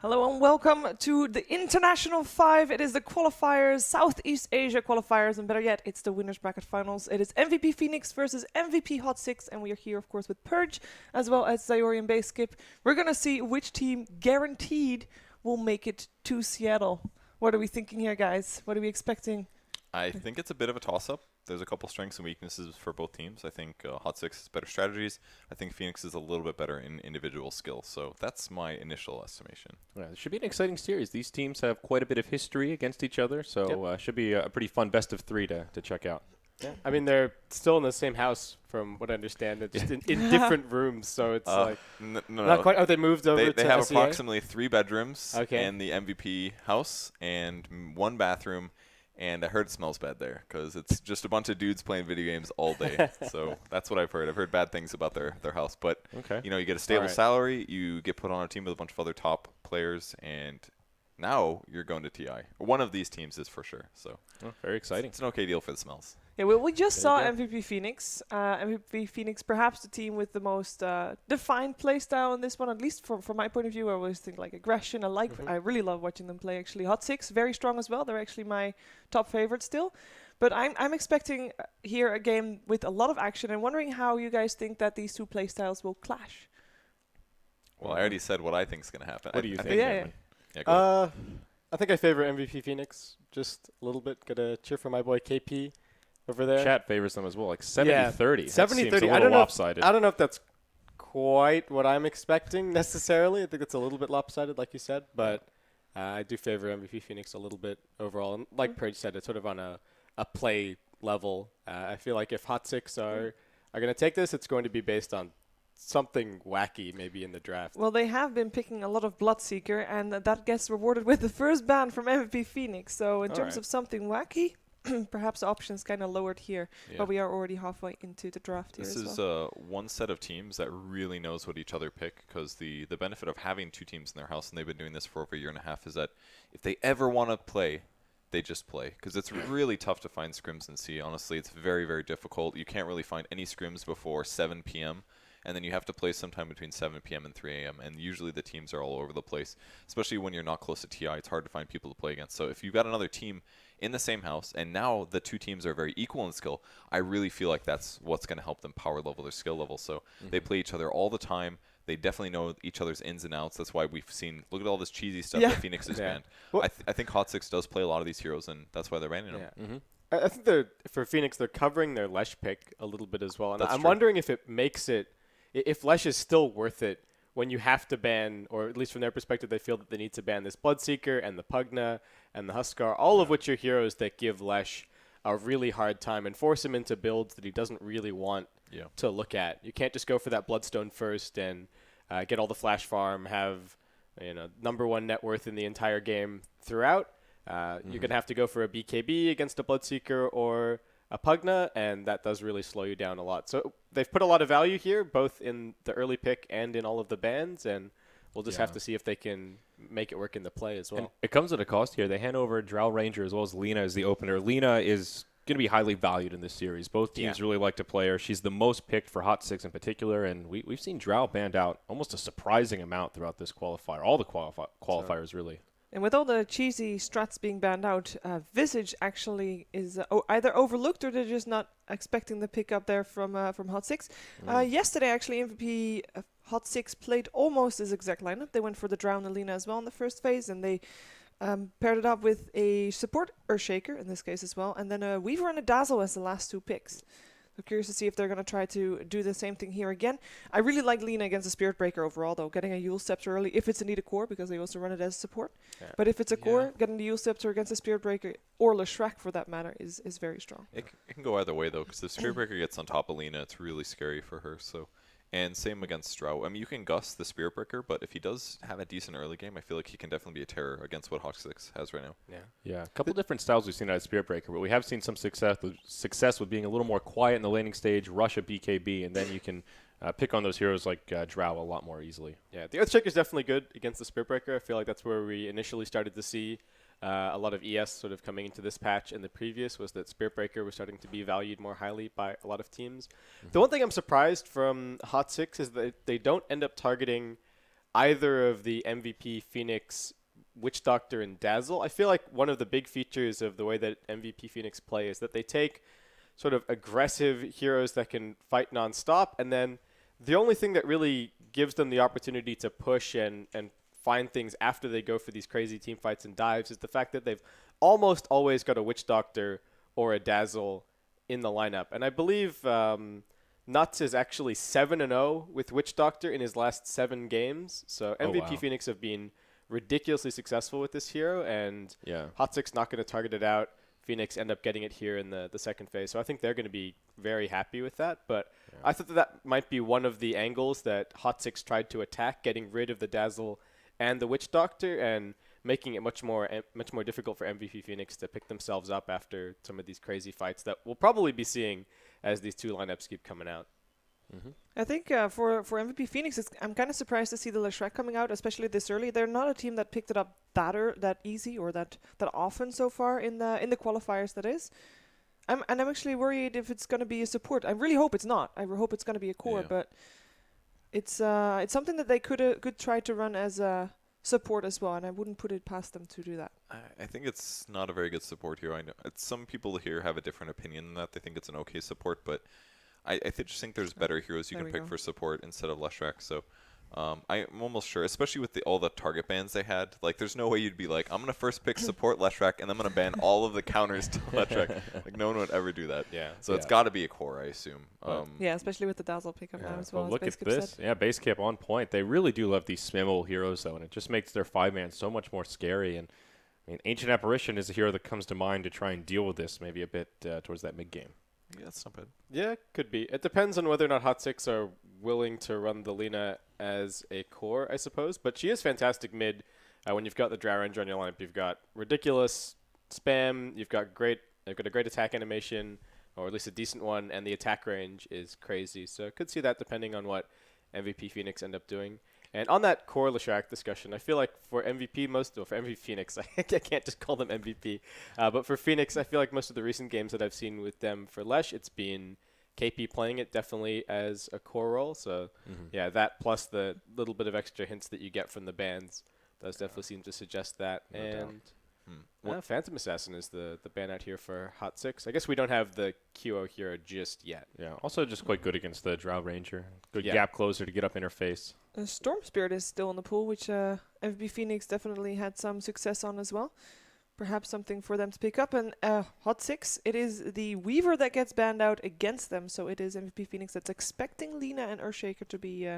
Hello and welcome to the International 5. It is the qualifiers, Southeast Asia qualifiers, and better yet, it's the winners bracket finals. It is MVP Phoenix versus MVP Hot 6, and we are here, of course, with Purge, as well as Zayori and Skip. We're going to see which team guaranteed will make it to Seattle. What are we thinking here, guys? What are we expecting? I think it's a bit of a toss-up. There's a couple strengths and weaknesses for both teams. I think Hot 6 has better strategies. I think Phoenix is a little bit better in individual skill. So that's my initial estimation. Yeah, it should be an exciting series. These teams have quite a bit of history against each other, so should be a pretty fun best of three to check out. Yeah, I mean, they're still in the same house, from what I understand. They're just in different rooms, so it's not quite. Oh, they moved over. They to have SEA? approximately 3 bedrooms in the MVP house and 1 bathroom. And I heard it smells bad there because it's just a bunch of dudes playing video games all day. So that's what I've heard. I've heard bad things about their house. But, you know, you get a stable salary. You get put on a team with a bunch of other top players. And now you're going to TI. One of these teams is for sure. So very exciting. It's an okay deal for the smells. Yeah, well, we just saw MVP Phoenix. MVP Phoenix, perhaps the team with the most defined play style in this one, at least from my point of view. I always think like aggression. I really love watching them play, actually. Hot 6, very strong as well. They're actually my top favorite still. But I'm expecting here a game with a lot of action and wondering how you guys think that these two play styles will clash. Well, I already said what I think is going to happen. What do you think? Yeah, I think I favor MVP Phoenix just a little bit. Gotta cheer for my boy KP over there. Chat favors them as well, like 70-30. 70-30. I don't know if that's quite what I'm expecting necessarily. I think it's a little bit lopsided, like you said, but I do favor MVP Phoenix a little bit overall. And like Purge said, it's sort of on a play level. I feel like if Hot 6 are going to take this, it's going to be based on something wacky maybe in the draft. Well, they have been picking a lot of Bloodseeker, and that gets rewarded with the first ban from MVP Phoenix. So in terms of something wacky, perhaps the options kind of lowered here, but we are already halfway into the draft here. This is one set of teams that really knows what each other pick, because the benefit of having 2 teams in their house, and they've been doing this for over a year and a half, is that if they ever want to play, they just play, because it's really tough to find scrims in C. Honestly, it's very, very difficult. You can't really find any scrims before 7 p.m., and then you have to play sometime between 7 p.m. and 3 a.m., and usually the teams are all over the place, especially when you're not close to TI. It's hard to find people to play against. So if you've got another team in the same house, and now the 2 teams are very equal in skill, I really feel like that's what's going to help them power level their skill level. So they play each other all the time. They definitely know each other's ins and outs. That's why we've seen, look at all this cheesy stuff that Phoenix has banned. Well, I think Hot 6 does play a lot of these heroes, and that's why they're banning them. I think for Phoenix, they're covering their Lesh pick a little bit as well. And I'm wondering if it makes it, if Lesh is still worth it when you have to ban, or at least from their perspective, they feel that they need to ban this Bloodseeker and the Pugna and the Huskar, all of which are heroes that give Lesh a really hard time and force him into builds that he doesn't really want to look at. You can't just go for that Bloodstone first and get all the flash farm, have number 1 net worth in the entire game throughout. You're going to have to go for a BKB against a Bloodseeker or a Pugna, and that does really slow you down a lot. So they've put a lot of value here, both in the early pick and in all of the bans, and we'll just have to see if they can make it work in the play as well. And it comes at a cost here. They hand over Drow Ranger as well as Lena as the opener. Lena is going to be highly valued in this series. Both teams really like to play her. She's the most picked for Hot 6 in particular, and we've seen Drow banned out almost a surprising amount throughout this qualifier. All the qualifiers, really. And with all the cheesy strats being banned out, Visage actually is either overlooked or they're just not expecting the pick up there from Hot 6. Yesterday, actually, MVP Hot 6 played almost his exact lineup. They went for the Drown Alina as well in the first phase, and they paired it up with a support Earthshaker in this case as well, and then a Weaver and a Dazzle as the last 2 picks. So curious to see if they're going to try to do the same thing here again. I really like Lena against the Spirit Breaker overall, though. Getting a Yule Scepter early, if it's indeed a core, because they also run it as support. Yeah. But if it's a core, getting the Yule Scepter against the Spirit Breaker, or Leshrac for that matter, is very strong. It can go either way, though, because if Spirit Breaker gets on top of Lena, it's really scary for her. So, and same against Drow. I mean, you can Gus the Spirit Breaker, but if he does have a decent early game, I feel like he can definitely be a terror against what Hot 6 has right now. Yeah. A couple different styles we've seen out of Spirit Breaker, but we have seen some success with being a little more quiet in the laning stage, rush a BKB, and then you can pick on those heroes like Drow a lot more easily. Yeah, the Earthshaker is definitely good against the Spirit Breaker. I feel like that's where we initially started to see a lot of ES sort of coming into this patch, and the previous was that Spirit Breaker was starting to be valued more highly by a lot of teams. The one thing I'm surprised from Hot 6 is that they don't end up targeting either of the MVP Phoenix, Witch Doctor, and Dazzle. I feel like one of the big features of the way that MVP Phoenix play is that they take sort of aggressive heroes that can fight nonstop, and then the only thing that really gives them the opportunity to push and find things after they go for these crazy team fights and dives is the fact that they've almost always got a Witch Doctor or a Dazzle in the lineup. And I believe Nuts is actually 7-0 with Witch Doctor in his last 7 games. So MVP Phoenix have been ridiculously successful with this hero, and Hot Six not going to target it out. Phoenix end up getting it here in the second phase. So I think they're going to be very happy with that. But I thought that might be one of the angles that Hot Six tried to attack, getting rid of the Dazzle and the Witch Doctor and making it much more difficult for MVP Phoenix to pick themselves up after some of these crazy fights that we'll probably be seeing as these two lineups keep coming out. I think for MVP Phoenix, I'm kind of surprised to see the Leshrac coming out, especially this early. They're not a team that picked it up that easy or that often so far in the qualifiers. That is, I'm actually worried if it's going to be a support. I really hope it's not. I hope it's going to be a core, but it's something that they could try to run as a support as well, and I wouldn't put it past them to do that. I think it's not a very good support hero. I know some people here have a different opinion than that. They think it's an okay support, but I just think there's better heroes you can pick for support instead of Leshrac. So I'm almost sure, especially with all the target bans they had, like there's no way you'd be like, I'm going to first pick support Leshrac and I'm going to ban all of the counters to Leshrac. Like no one would ever do that. So it's got to be a core, I assume. Especially with the Dazzle pickup now as well. Look at this. Said. Yeah, base cap on point. They really do love these spammable heroes though, and it just makes their 5-man so much more scary. And I mean, Ancient Apparition is a hero that comes to mind to try and deal with this maybe a bit towards that mid game. Yeah, that's not bad. Yeah, could be. It depends on whether or not Hot Six are willing to run the Lina as a core, I suppose. But she is fantastic mid. When you've got the Drow Ranger on your lineup, you've got ridiculous spam, you've got a great attack animation, or at least a decent one, and the attack range is crazy. So could see that depending on what MVP Phoenix end up doing. And on that core Leshrac discussion, I feel like for MVP Phoenix, I can't just call them MVP, but for Phoenix, I feel like most of the recent games that I've seen with them for Lesh, it's been KP playing it definitely as a core role. So yeah, that plus the little bit of extra hints that you get from the bans does definitely seem to suggest that. Phantom Assassin is the ban out here for Hot Six. I guess we don't have the QO hero just yet. Yeah, also just quite good against the Drow Ranger. Good gap closer to get up interface. Storm Spirit is still in the pool, which MVP Phoenix definitely had some success on as well. Perhaps something for them to pick up. And Hot Six, it is the Weaver that gets banned out against them. So it is MVP Phoenix that's expecting Lina and Earthshaker to be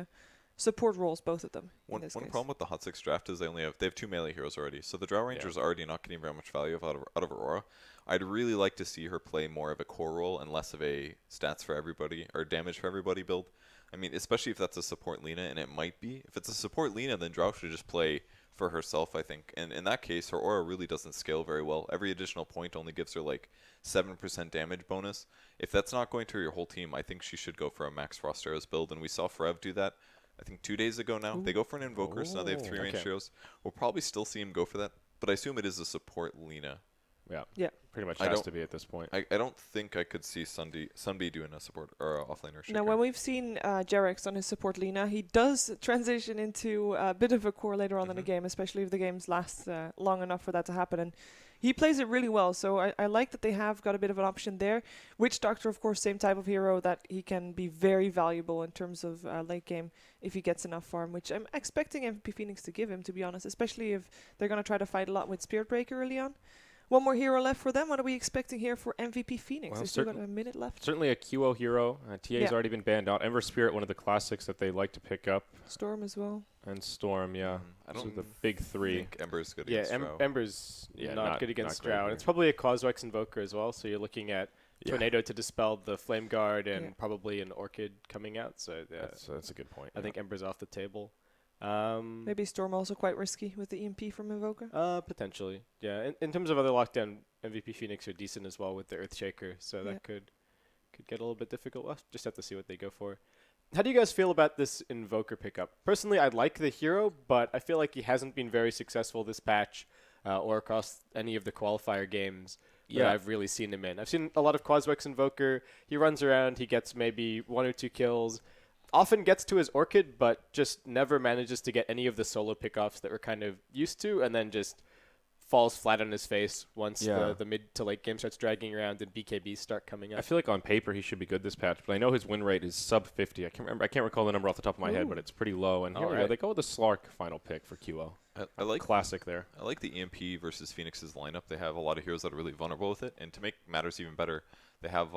support roles, both of them. One problem with the Hot Six draft is they have 2 melee heroes already. So the Drow Ranger is already not getting very much value out of Aurora. I'd really like to see her play more of a core role and less of a stats for everybody or damage for everybody build. I mean, especially if that's a support Lina, and it might be. If it's a support Lina, then Drow should just play for herself, I think. And in that case, her aura really doesn't scale very well. Every additional point only gives her like 7% damage bonus. If that's not going to your whole team, I think she should go for a Max Frost Arrows build. And we saw Frev do that, I think 2 days ago now. They go for an Invoker, so now they have 3 range heroes. We'll probably still see him go for that, but I assume it is a support Lina. Yeah. Pretty much has to be at this point. I don't think I could see Sunby doing a support or offlaner. Now, when we've seen Jarex on his support Lina, he does transition into a bit of a core later on in the game, especially if the games last long enough for that to happen. And he plays it really well, so I like that they have got a bit of an option there. Witch Doctor, of course, same type of hero that he can be very valuable in terms of late game if he gets enough farm, which I'm expecting MVP Phoenix to give him, to be honest, especially if they're going to try to fight a lot with Spirit Breaker early on. One more hero left for them. What are we expecting here for MVP Phoenix? There's still got a minute left. Certainly a QO hero. TA's already been banned out. Ember Spirit, one of the classics that they like to pick up. Storm as well. And Storm, I don't so the big 3. think Ember's good against Drow. Ember's not good against Drow. And it's probably a Coswex Invoker as well, so you're looking at Tornado to dispel the Flame Guard and probably an Orchid coming out. So that's a good point. I think Ember's off the table. Maybe Storm also quite risky with the EMP from Invoker? Potentially. Yeah, in terms of other lockdown, MVP Phoenix are decent as well with the Earthshaker, so that could get a little bit difficult. We'll just have to see what they go for. How do you guys feel about this Invoker pickup? Personally, I like the hero, but I feel like he hasn't been very successful this patch or across any of the qualifier games that I've really seen him in. I've seen a lot of Coswex Invoker. He runs around, he gets maybe 1 or 2 kills. often gets to his Orchid, but just never manages to get any of the solo pickoffs that we're kind of used to, and then just falls flat on his face once the mid to late game starts dragging around and BKBs start coming up. I feel like on paper he should be good this patch, but I know his win rate is sub 50. I can't recall the number off the top of my head, but it's pretty low. And here we go. They go with the Slark final pick for QO. I like classic there. I like the EMP versus Phoenix's lineup. They have a lot of heroes that are really vulnerable with it, and to make matters even better, they have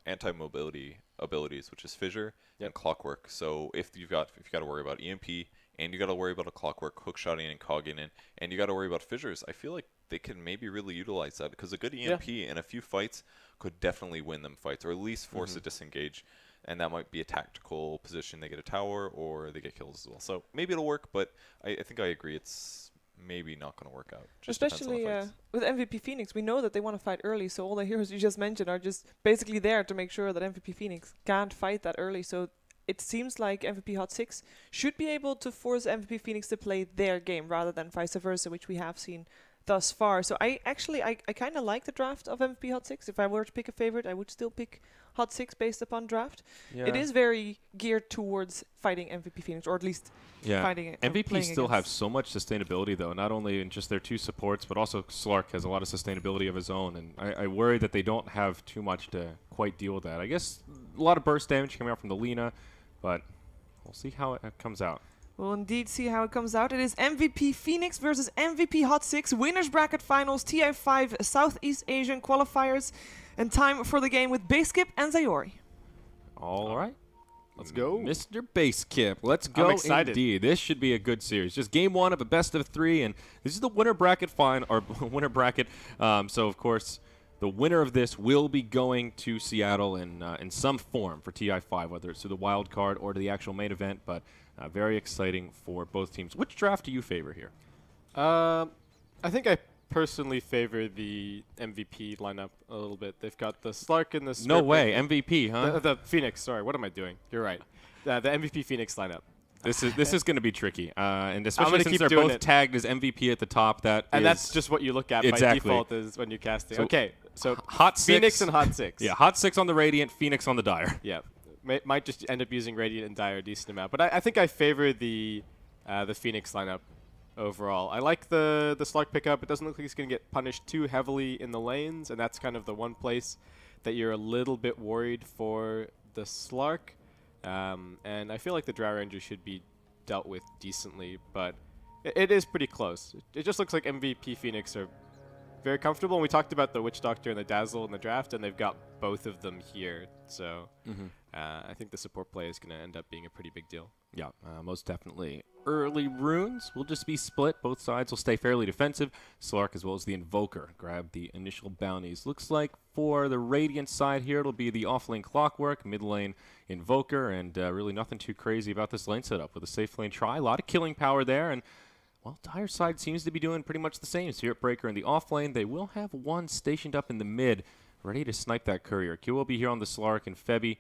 anti-mobility abilities, which is Fissure and Clockwork. So if you got to worry about EMP, and you got to worry about a Clockwork hookshotting and cogging in, and you got to worry about Fissures, I feel like they can maybe really utilize that, because a good EMP in a few fights could definitely win them fights, or at least force a disengage, and that might be a tactical position. They get a tower, or they get kills as well. So maybe it'll work, but I think I agree it's maybe not going to work out. Just especially with MVP Phoenix, we know that they want to fight early, so all the heroes you just mentioned are just basically there to make sure that MVP Phoenix can't fight that early. So it seems like MVP Hot 6 should be able to force MVP Phoenix to play their game rather than vice versa, which we have seen thus far. So I kind of like the draft of MVP Hot 6. If I were to pick a favorite, I would still pick Hot 6 based upon draft. Yeah. It is very geared towards fighting MVP Phoenix, or at least fighting it. MVP still have so much sustainability, though, not only in just their two supports, but also Slark has a lot of sustainability of his own, and I worry that they don't have too much to quite deal with that. I guess a lot of burst damage coming out from the Lina, but we'll see how it comes out. We'll indeed see how it comes out. It is MVP Phoenix versus MVP Hot 6, Winners Bracket Finals, TI5 Southeast Asian Qualifiers, and time for the game with Baseskip and Zayori. All right. Let's go. Mr. Baseskip. Let's go. I'm excited. Indeed. This should be a good series. Just game one of a best of 3, and this is the winner bracket winner bracket. So, of course, the winner of this will be going to Seattle in some form for TI5, whether it's through the wild card or to the actual main event, but very exciting for both teams. Which draft do you favor here? I think I personally favor the MVP lineup a little bit. They've got the Slark and the No way. MVP, huh? The Phoenix. Sorry, what am I doing? You're right. The MVP Phoenix lineup. This is going to be tricky, and especially since they're both tagged as MVP at the top. That's just what you look at by default is when you're casting. So so Hot 6, Phoenix and Hot 6. Yeah, Hot 6 on the Radiant, Phoenix on the Dire. Yeah, might just end up using Radiant and Dire a decent amount, but I think I favor the Phoenix lineup overall. I like the Slark pickup. It doesn't look like he's going to get punished too heavily in the lanes, and that's kind of the one place that you're a little bit worried for the Slark. And I feel like the Drow Ranger should be dealt with decently, but it is pretty close. It just looks like MVP Phoenix are very comfortable. And we talked about the Witch Doctor and the Dazzle in the draft, and they've got both of them here. So I think the support play is going to end up being a pretty big deal. Yeah, most definitely. Early runes will just be split. Both sides will stay fairly defensive. Slark as well as the Invoker grab the initial bounties. Looks like for the Radiant side here, it'll be the off-lane Clockwork, mid-lane Invoker, and really nothing too crazy about this lane setup with a safe lane try. A lot of killing power there, and well, Dire side seems to be doing pretty much the same. Spirit Breaker in the off-lane. They will have one stationed up in the mid, ready to snipe that courier. Q will be here on the Slark, and Febby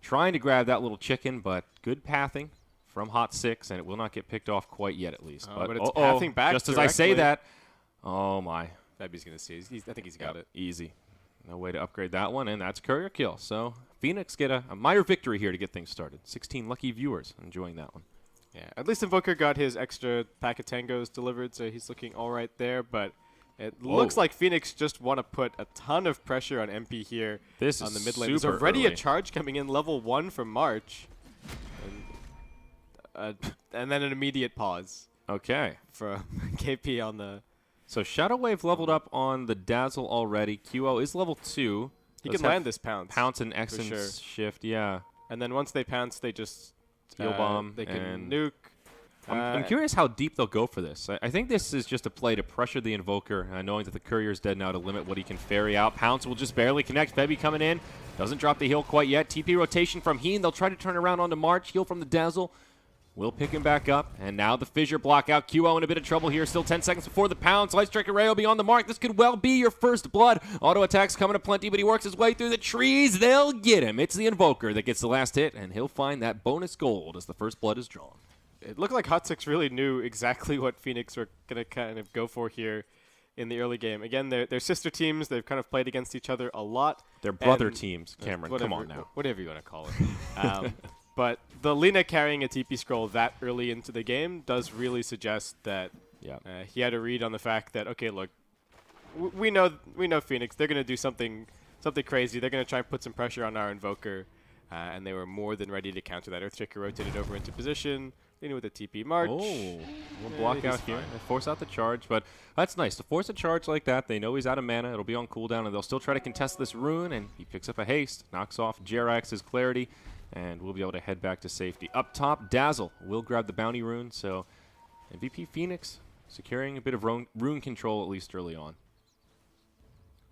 trying to grab that little chicken, but good pathing from Hot 6, and it will not get picked off quite yet, at least. But it's pathing back just directly. as I say that. Oh, my. Febby's going to see. I think he's got it. Easy. No way to upgrade that one, and that's courier kill. So Phoenix get a minor victory here to get things started. 16 lucky viewers enjoying that one. Yeah, at least Invoker got his extra pack of tangos delivered, so he's looking all right there, but it looks like Phoenix just want to put a ton of pressure on MP here on the mid lane. There's already a charge coming in, level 1 from March. And then an immediate pause. Okay. For KP on the... So Shadow Wave leveled up on the Dazzle already. QO is level 2. He can land this Pounce. Pounce and Essence shift, yeah. And then once they Pounce, they just... Heal Bomb. They can nuke. I'm curious how deep they'll go for this. I think this is just a play to pressure the Invoker, knowing that the Courier is dead now to limit what he can ferry out. Pounce will just barely connect. Febby coming in. Doesn't drop the heal quite yet. TP rotation from Heen. They'll try to turn around onto March. Heal from the Dazzle. Will pick him back up. And now the Fissure block out. QO in a bit of trouble here. Still 10 seconds before the Pounce. Light Strike Array will be on the mark. This could well be your first blood. Auto attacks coming aplenty, but he works his way through the trees. They'll get him. It's the Invoker that gets the last hit, and he'll find that bonus gold as the first blood is drawn. It looked like Hot 6 really knew exactly what Phoenix were going to kind of go for here in the early game. Again, they're sister teams. They've kind of played against each other a lot. They're brother teams, Cameron. Whatever, come on now. Whatever you want to call it. But the Lina carrying a TP scroll that early into the game does really suggest that he had a read on the fact that, okay, look, we know Phoenix. They're going to do something crazy. They're going to try and put some pressure on our Invoker. And they were more than ready to counter that. Earthshaker rotated over into position, leading with a TP march. Oh, we'll block out here. They force out the charge, but that's nice. To force a charge like that, they know he's out of mana. It'll be on cooldown, and they'll still try to contest this rune, and he picks up a haste, knocks off Jerax's clarity, and we'll be able to head back to safety. Up top, Dazzle will grab the bounty rune, so MVP Phoenix securing a bit of rune control, at least early on.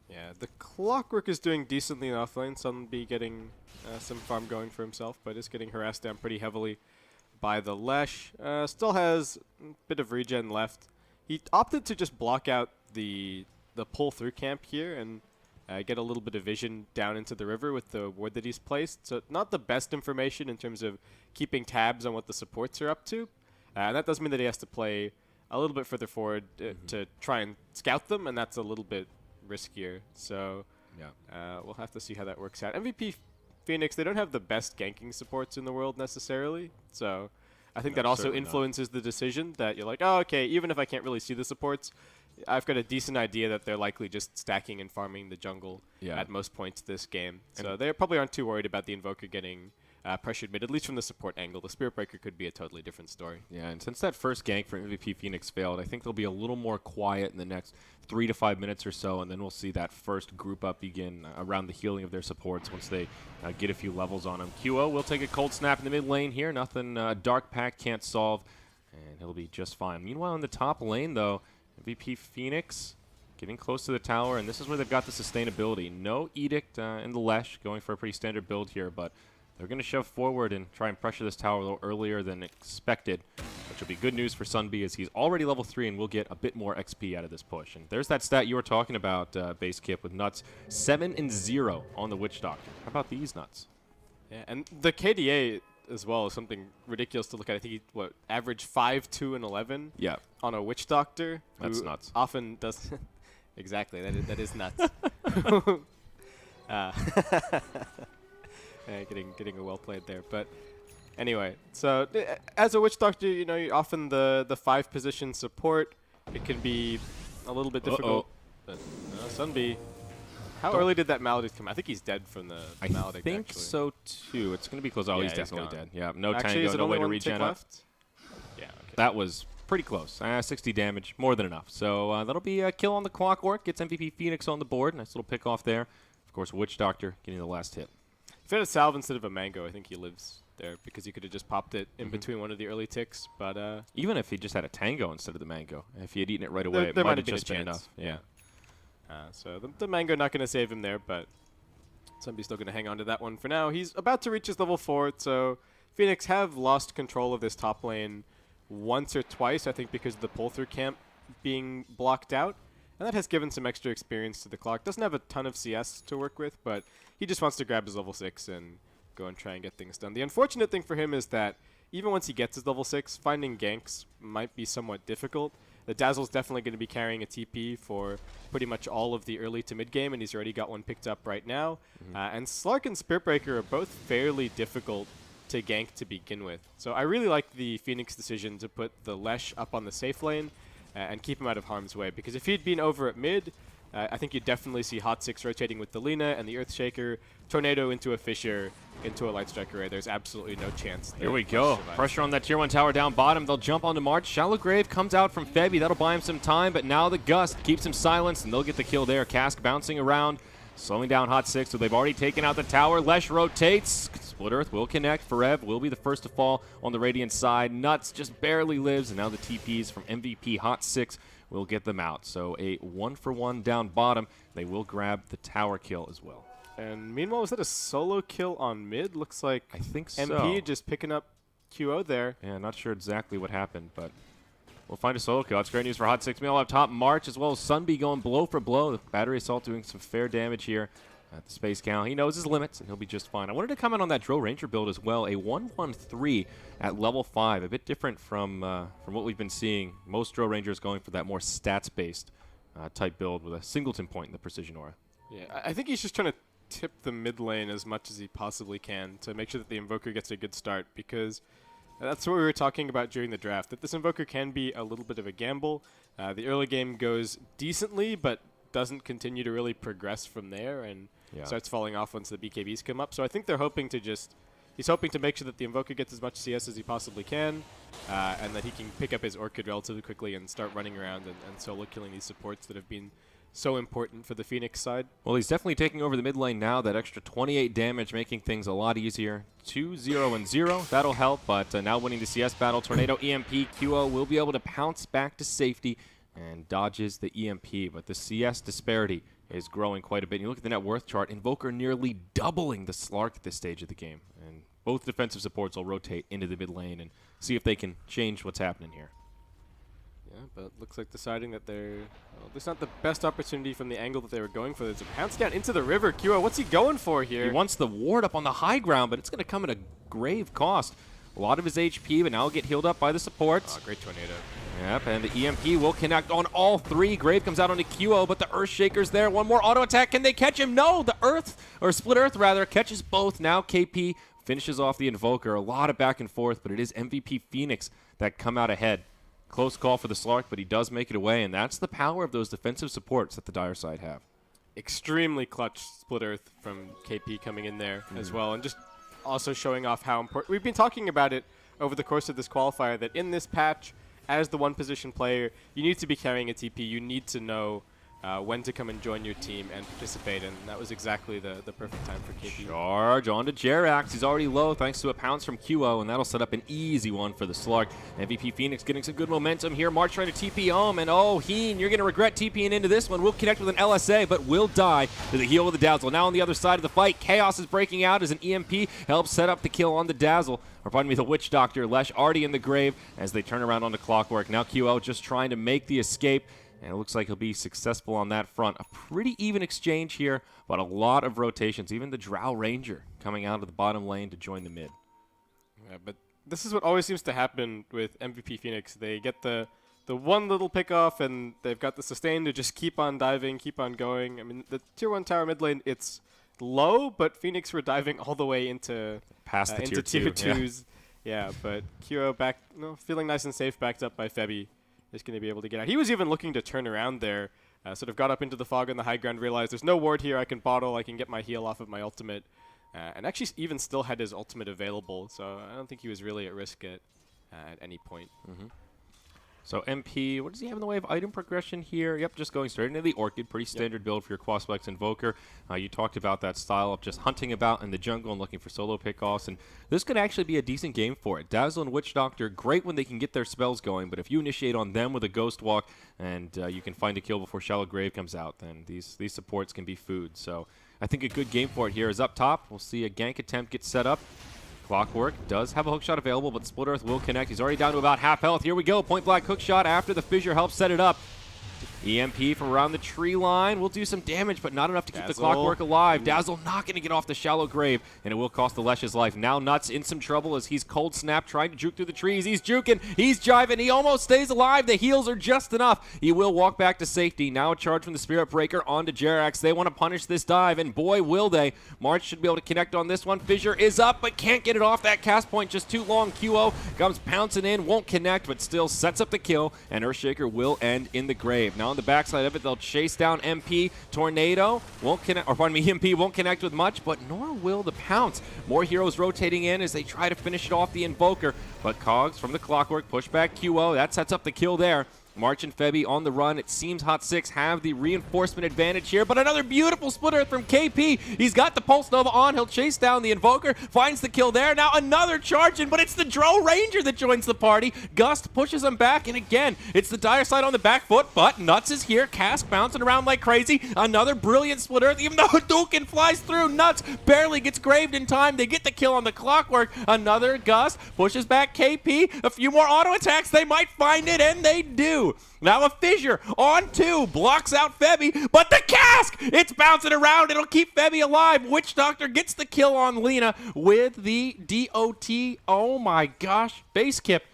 Yeah, the Clockwork is doing decently in offlane. Sunby getting some farm going for himself, but is getting harassed down pretty heavily by the Lesh. Still has a bit of regen left. He opted to just block out the pull-through camp here and get a little bit of vision down into the river with the ward that he's placed. So not the best information in terms of keeping tabs on what the supports are up to. And that does mean that he has to play a little bit further forward to try and scout them, and that's a little bit riskier. So we'll have to see how that works out. MVP Phoenix, they don't have the best ganking supports in the world necessarily. So I think that also influences the decision that you're like, oh, okay, even if I can't really see the supports, I've got a decent idea that they're likely just stacking and farming the jungle at most points this game. So they probably aren't too worried about the Invoker getting pressured mid, at least from the support angle. The Spirit Breaker could be a totally different story. Yeah, and since that first gank for MVP Phoenix failed, I think they'll be a little more quiet in the next 3 to 5 minutes or so, and then we'll see that first group up begin around the healing of their supports once they get a few levels on them. QO will take a cold snap in the mid lane here. Nothing Dark Pact can't solve, and he'll be just fine. Meanwhile, in the top lane, though, MVP Phoenix getting close to the tower, and this is where they've got the sustainability. No Edict in the Lesh, going for a pretty standard build here, but they're going to shove forward and try and pressure this tower a little earlier than expected, which will be good news for Sunby as he's already level 3 and will get a bit more XP out of this push. And there's that stat you were talking about, Base Kip, with Nuts 7-0 on the Witch Doctor. How about these Nuts? Yeah, and the KDA as well is something ridiculous to look at. I think he, averaged 5, 2, and 11 on a Witch Doctor. That's nuts. Often does... exactly, that is nuts. Getting a well played there, but anyway. So as a Witch Doctor, you know, you're often the 5 position support. It can be a little bit difficult. But Sunby, how early did that Maledicts come? I think he's dead from the Maledict. I think so too. It's gonna be close. Oh, he's definitely dead. Yeah, no actually, tango, no way to regen up. Yeah, okay. That was pretty close. 60 damage, more than enough. So that'll be a kill on the Clockwork. Gets MVP Phoenix on the board. Nice little pick off there. Of course, Witch Doctor getting the last hit. If he had a salve instead of a mango, I think he lives there because he could have just popped it in between one of the early ticks. But even if he just had a tango instead of the mango, if he had eaten it right away, there it might have been just been enough. Yeah. So the mango not going to save him there, but Sunby's still going to hang on to that one for now. He's about to reach his level 4, so Phoenix have lost control of this top lane once or twice, I think because of the pull-through camp being blocked out. And that has given some extra experience to the Clock. Doesn't have a ton of CS to work with, but he just wants to grab his level 6 and go and try and get things done. The unfortunate thing for him is that even once he gets his level 6, finding ganks might be somewhat difficult. The Dazzle's definitely going to be carrying a TP for pretty much all of the early to mid game, and he's already got one picked up right now. And Slark and Spiritbreaker are both fairly difficult to gank to begin with. So I really like the Phoenix decision to put the Lesh up on the safe lane and keep him out of harm's way, because if he'd been over at mid, I think you'd definitely see Hot 6 rotating with the Lina and the Earthshaker, Tornado into a Fissure, into a Lightstrike Array. There's absolutely no chance. Here we go. Pressure on that Tier 1 tower down bottom. They'll jump onto March. Shallow Grave comes out from Febby. That'll buy him some time, but now the Gust keeps him silenced, and they'll get the kill there. Cask bouncing around, slowing down Hot 6, so they've already taken out the tower. Lesh rotates. Split Earth will connect. Forev will be the first to fall on the Radiant side. Nuts just barely lives, and now the TPs from MVP Hot 6 will get them out. So a 1-for-1 down bottom. They will grab the tower kill as well. And meanwhile, was that a solo kill on mid? Looks like I think so. MP just picking up QO there. Yeah, not sure exactly what happened, but we'll find a solo kill. That's great news for Hot 6. Meanwhile, up top, March as well as Sunby going blow for blow. The Battery Assault doing some fair damage here at the Space Cow. He knows his limits, and he'll be just fine. I wanted to comment on that Drow Ranger build as well. A 1-1-3 at level 5. A bit different from what we've been seeing. Most Drow Rangers going for that more stats-based type build with a singleton point in the Precision Aura. Yeah, I think he's just trying to tip the mid lane as much as he possibly can to make sure that the Invoker gets a good start, because that's what we were talking about during the draft, that this Invoker can be a little bit of a gamble. The early game goes decently, but doesn't continue to really progress from there and starts falling off once the BKBs come up. So I think they're hoping to he's hoping to make sure that the Invoker gets as much CS as he possibly can, and that he can pick up his Orchid relatively quickly and start running around and solo killing these supports that have been so important for the Phoenix side. Well, he's definitely taking over the mid lane now. That extra 28 damage making things a lot easier. 2-0-0. That'll help, but now winning the CS battle. Tornado EMP. QO will be able to pounce back to safety and dodges the EMP, but the CS disparity is growing quite a bit. You look at the net worth chart, Invoker nearly doubling the Slark at this stage of the game. And both defensive supports will rotate into the mid lane and see if they can change what's happening here. Yeah, but looks like deciding that this not the best opportunity from the angle that they were going for. There's a pounce down into the river. QO, what's he going for here? He wants the ward up on the high ground, but it's going to come at a grave cost. A lot of his HP, but now he'll get healed up by the supports. Oh, great tornado. Yep, and the EMP will connect on all three. Grave comes out onto QO, but the Earthshaker's there. One more auto attack. Can they catch him? No, the Split Earth rather, catches both. Now KP finishes off the Invoker. A lot of back and forth, but it is MVP Phoenix that come out ahead. Close call for the Slark, but he does make it away, and that's the power of those defensive supports that the Dire side have. Extremely clutch Split Earth from KP coming in there as well, and just also showing off how important. We've been talking about it over the course of this qualifier, that in this patch, as the one position player, you need to be carrying a TP. You need to know when to come and join your team and participate, and that was exactly the perfect time for KP. Charge on to Jerax. He's already low thanks to a pounce from QO, and that'll set up an easy one for the Slark. MVP Phoenix getting some good momentum here. March trying to TP home, and oh, Heen, you're going to regret TPing into this one. We'll connect with an LSA, but will die to the heal with the Dazzle. Now on the other side of the fight, Chaos is breaking out as an EMP helps set up the kill on the Dazzle. Or pardon me, the Witch Doctor. Lesh already in the grave as they turn around onto Clockwork. Now QO just trying to make the escape. And it looks like he'll be successful on that front. A pretty even exchange here, but a lot of rotations. Even the Drow Ranger coming out of the bottom lane to join the mid. Yeah, but this is what always seems to happen with MVP Phoenix. They get the one little pick off, and they've got the sustain to just keep on diving, keep on going. I mean, the tier 1 tower mid lane, it's low, but Phoenix were diving all the way into past the into tier 2s. Yeah, but QO back, feeling nice and safe, backed up by Febby, is going to be able to get out. He was even looking to turn around there, sort of got up into the fog on the high ground, realized there's no ward here, I can bottle, I can get my heal off of my ultimate, and actually even still had his ultimate available, so I don't think he was really at risk at any point. So MP, what does he have in the way of item progression here? Yep, just going straight into the Orchid. Pretty standard build for your Quasplex Invoker. You talked about that style of just hunting about in the jungle and looking for solo pickoffs, and this could actually be a decent game for it. Dazzle and Witch Doctor, great when they can get their spells going, but if you initiate on them with a Ghost Walk and you can find a kill before Shallow Grave comes out, then these supports can be food. So I think a good game for it here is up top. We'll see a gank attempt get set up. Clockwork does have a hookshot available, but Split Earth will connect. He's already down to about half health. Here we go. Point blank hookshot after the fissure helps set it up. EMP from around the tree line will do some damage, but not enough to keep the Clockwork alive. Dazzle not going to get off the Shallow Grave, and it will cost the Lesh his life. Now Nuts in some trouble as he's cold snap trying to juke through the trees. He's juking, he's jiving, he almost stays alive. The heals are just enough. He will walk back to safety. Now a charge from the Spirit Breaker onto Jerax. They want to punish this dive, and boy will they. March should be able to connect on this one. Fissure is up, but can't get it off. That cast point just too long. QO comes pouncing in, won't connect, but still sets up the kill, and Earthshaker will end in the grave. Now on the backside of it, they'll chase down MP. Tornado won't connect, or pardon me, MP won't connect with much, but nor will the pounce. More heroes rotating in as they try to finish it off the Invoker, but Cogs from the Clockwork push back QO. That sets up the kill there. March and Febby on the run. It seems Hot 6 have the reinforcement advantage here, but another beautiful Split Earth from KP. He's got the Pulse Nova on. He'll chase down the Invoker, finds the kill there. Now another charge in, but it's the Drow Ranger that joins the party. Gust pushes him back, and again, it's the Dire side on the back foot, but Nuts is here. Cask bouncing around like crazy. Another brilliant Split Earth, even though Hadouken flies through. Nuts barely gets graved in time. They get the kill on the Clockwork. Another Gust pushes back KP. A few more auto attacks. They might find it, and they do. Now a Fissure on 2, blocks out Febby, but the Cask! It's bouncing around, it'll keep Febby alive. Witch Doctor gets the kill on Lena with the DOT. Oh my gosh, base kip.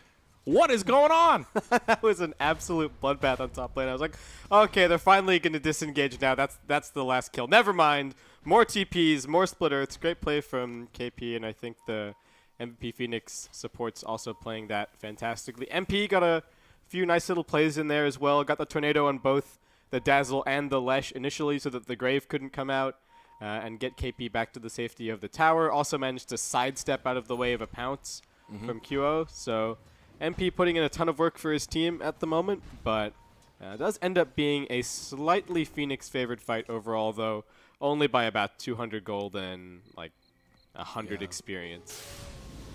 What is going on? That was an absolute bloodbath on top lane. I was like, okay, they're finally going to disengage now. That's the last kill. Never mind. more TPs, more split earths. Great play from KP, and I think the MVP Phoenix support's also playing that fantastically. MP got a few nice little plays in there as well. Got the tornado on both the Dazzle and the Lesh initially so that the Grave couldn't come out and get KP back to the safety of the tower. Also managed to sidestep out of the way of a pounce from QO. So MP putting in a ton of work for his team at the moment, but it does end up being a slightly Phoenix favored fight overall, though only by about 200 gold and like 100 experience.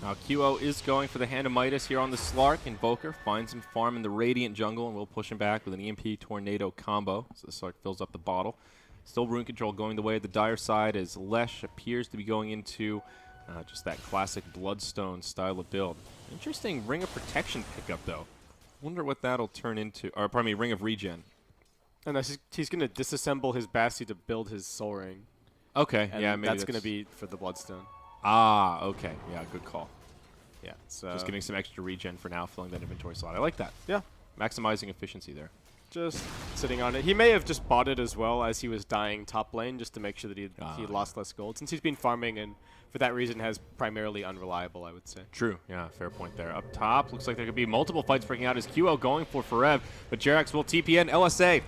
Now QO is going for the Hand of Midas here on the Slark. Invoker finds him farming the Radiant jungle, and we'll push him back with an EMP Tornado combo. So the Slark fills up the bottle. Still rune control going the way of the Dire side, as Lesh appears to be going into just that classic Bloodstone style of build. Interesting Ring of Protection pickup, though. Wonder what that'll turn into. Or, pardon me, Ring of Regen. And he's going to disassemble his Bassi to build his Soul Ring. Okay, And yeah, maybe that's going to be for the Bloodstone. Ah, okay. Yeah, good call. Yeah, so Just getting some extra regen for now, filling that inventory slot. I like that. Yeah. Maximizing efficiency there. Just sitting on it. He may have just bought it as well as he was dying top lane just to make sure that he lost less gold, since he's been farming and for that reason has primarily unreliable, I would say. True. Yeah, fair point there. Up top, looks like there could be multiple fights breaking out as QO going for Forev, but Jerax will TP in. LSA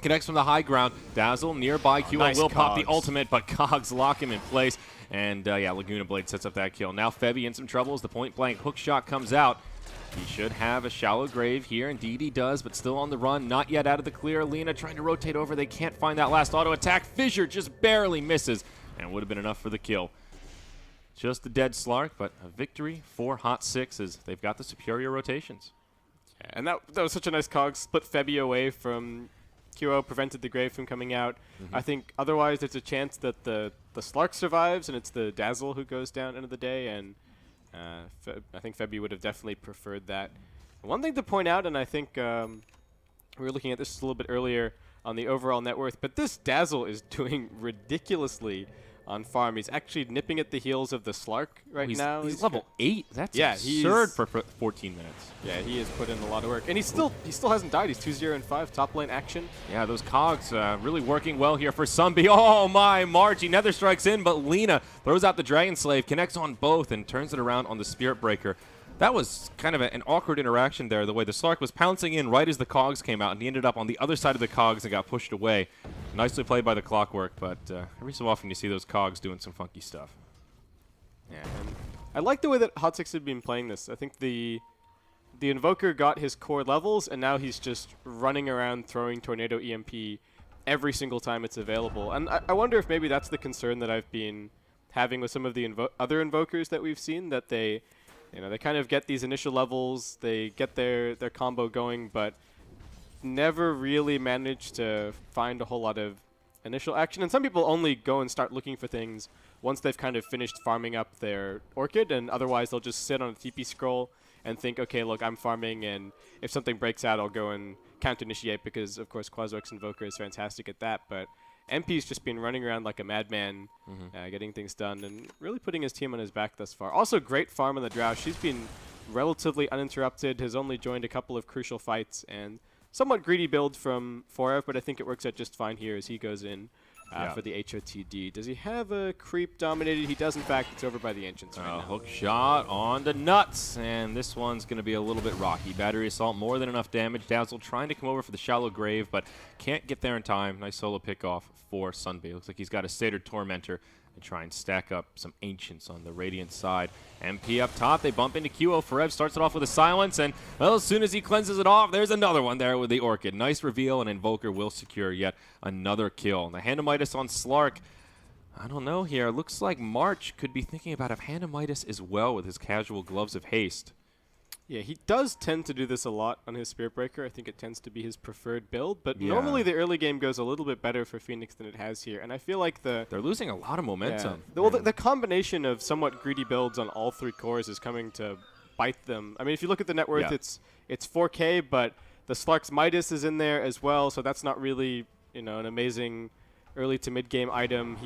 connects from the high ground. Dazzle nearby. QO nice will pop the Cogs. ultimate, but Cogs lock him in place. And yeah, Laguna Blade sets up that kill. Now Febby in some trouble as the point blank hook shot comes out. He should have a shallow grave here. Indeed he does, but still on the run. Not yet out of the clear. Lena trying to rotate over. They can't find that last auto attack. Fissure just barely misses and would have been enough for the kill. Just a dead Slark, but a victory for Hot 6 as they've got the superior rotations. Yeah, and that was such a nice cog. Split Febby away from QO, prevented the Grave from coming out. I think otherwise there's a chance that the Slark survives and it's the Dazzle who goes down end of the day, and I think Febby would have definitely preferred that. One thing to point out, and I think we were looking at this a little bit earlier on the overall net worth, but this Dazzle is doing ridiculously on farm. He's actually nipping at the heels of the Slark now. He's level 8. That's he's absurd for 14 minutes. Yeah, he has put in a lot of work. And he still hasn't died. He's 2-0-5, top lane action. Yeah, those cogs really working well here for Sunby. Oh my, Margie. Nether strikes in, but Lena throws out the Dragon Slave, connects on both, and turns it around on the Spirit Breaker. That was kind of an awkward interaction there, the way the Slark was pouncing in right as the cogs came out, and he ended up on the other side of the cogs and got pushed away. Nicely played by the Clockwork, but every so often you see those cogs doing some funky stuff. Yeah, and I like the way that Hot 6 had been playing this. I think the Invoker got his core levels, and now he's just running around throwing Tornado EMP every single time it's available. And I wonder if maybe that's the concern that I've been having with some of the other Invokers that we've seen, that they kind of get these initial levels, they get their combo going, but never really manage to find a whole lot of initial action. And some people only go and start looking for things once they've kind of finished farming up their Orchid, and otherwise they'll just sit on a TP scroll and think, okay, look, I'm farming, and if something breaks out, I'll go and counter-initiate, because, of course, Quasark's Invoker is fantastic at that. But MP's just been running around like a madman, getting things done, and really putting his team on his back thus far. Also, great farm on the Drow. She's been relatively uninterrupted, has only joined a couple of crucial fights, and somewhat greedy build from Forev, but I think it works out just fine here as he goes in for the HOTD. Does he have a creep dominated? He does, in fact. It's over by the Ancients right now. Hook shot on the nuts, and this one's going to be a little bit rocky. Battery Assault, more than enough damage. Dazzle trying to come over for the shallow grave, but can't get there in time. Nice solo pickoff for Sunby. Looks like he's got a Satyr Tormentor and try and stack up some Ancients on the Radiant side. MP up top, they bump into QO. Forev starts it off with a silence, and well, as soon as he cleanses it off, there's another one there with the Orchid. Nice reveal, and Invoker will secure yet another kill. And the Hand of Midas on Slark, I don't know here. Looks like March could be thinking about a Hand of Midas as well with his casual Gloves of Haste. Yeah, he does tend to do this a lot on his Spirit Breaker. I think it tends to be his preferred build, but normally the early game goes a little bit better for Phoenix than it has here, and I feel like they're losing a lot of momentum. Yeah. Well, the combination of somewhat greedy builds on all three cores is coming to bite them. I mean, if you look at the net worth, it's 4K, but the Slark's Midas is in there as well, so that's not really an amazing early to mid game item.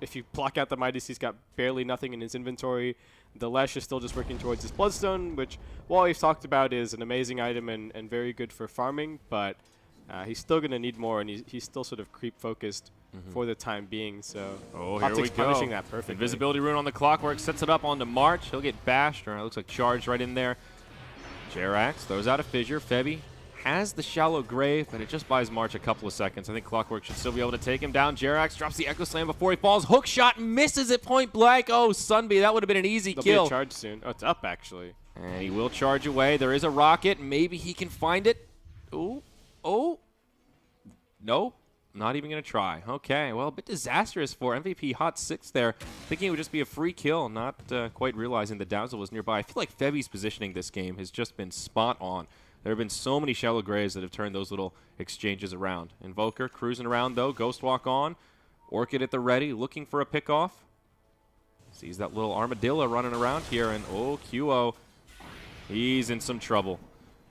If you block out the Midas, he's got barely nothing in his inventory. The Lesh is still just working towards his Bloodstone, which, while we've talked about, is an amazing item and very good for farming, but he's still going to need more, and he's still sort of creep-focused for the time being. So Oh, here we Optics go. punishing that perfectly. Invisibility rune on the Clockwork, sets it up onto March. He'll get bashed, or it looks like charged right in there. Jerax throws out a fissure. Febby has the shallow grave, but it just buys March a couple of seconds. I think Clockwork should still be able to take him down. Jerax drops the Echo Slam before he falls. Hook shot misses at point blank. Oh, Sunby, that would have been an easy There'll kill. be a charge soon. Oh, it's up, actually. And he will charge away. There is a rocket. Maybe he can find it. Ooh. Oh. Nope. Not even going to try. Okay. Well, a bit disastrous for MVP Hot 6 there. Thinking it would just be a free kill, not quite realizing the Dazzle was nearby. I feel like Febby's positioning this game has just been spot on. There have been so many shallow graves that have turned those little exchanges around. Invoker cruising around, though. Ghostwalk on. Orchid at the ready, looking for a pickoff. Sees that little armadillo running around here, and oh, QO. He's in some trouble.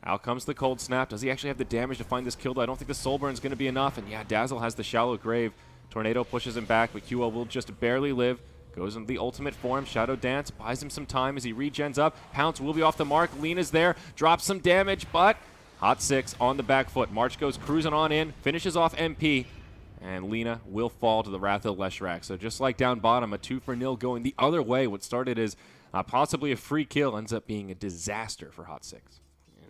Out comes the Cold Snap. Does he actually have the damage to find this kill, though? I don't think the Soul Burn's going to be enough. And yeah, Dazzle has the shallow grave. Tornado pushes him back, but QO will just barely live. Goes into the ultimate form. Shadow Dance buys him some time as he regens up. Pounce will be off the mark. Lena's there. Drops some damage, but Hot 6 on the back foot. March goes cruising on in. Finishes off MP. And Lena will fall to the wrath of Leshrac. So just like down bottom, a 2-for-0 going the other way. What started as possibly a free kill ends up being a disaster for Hot 6.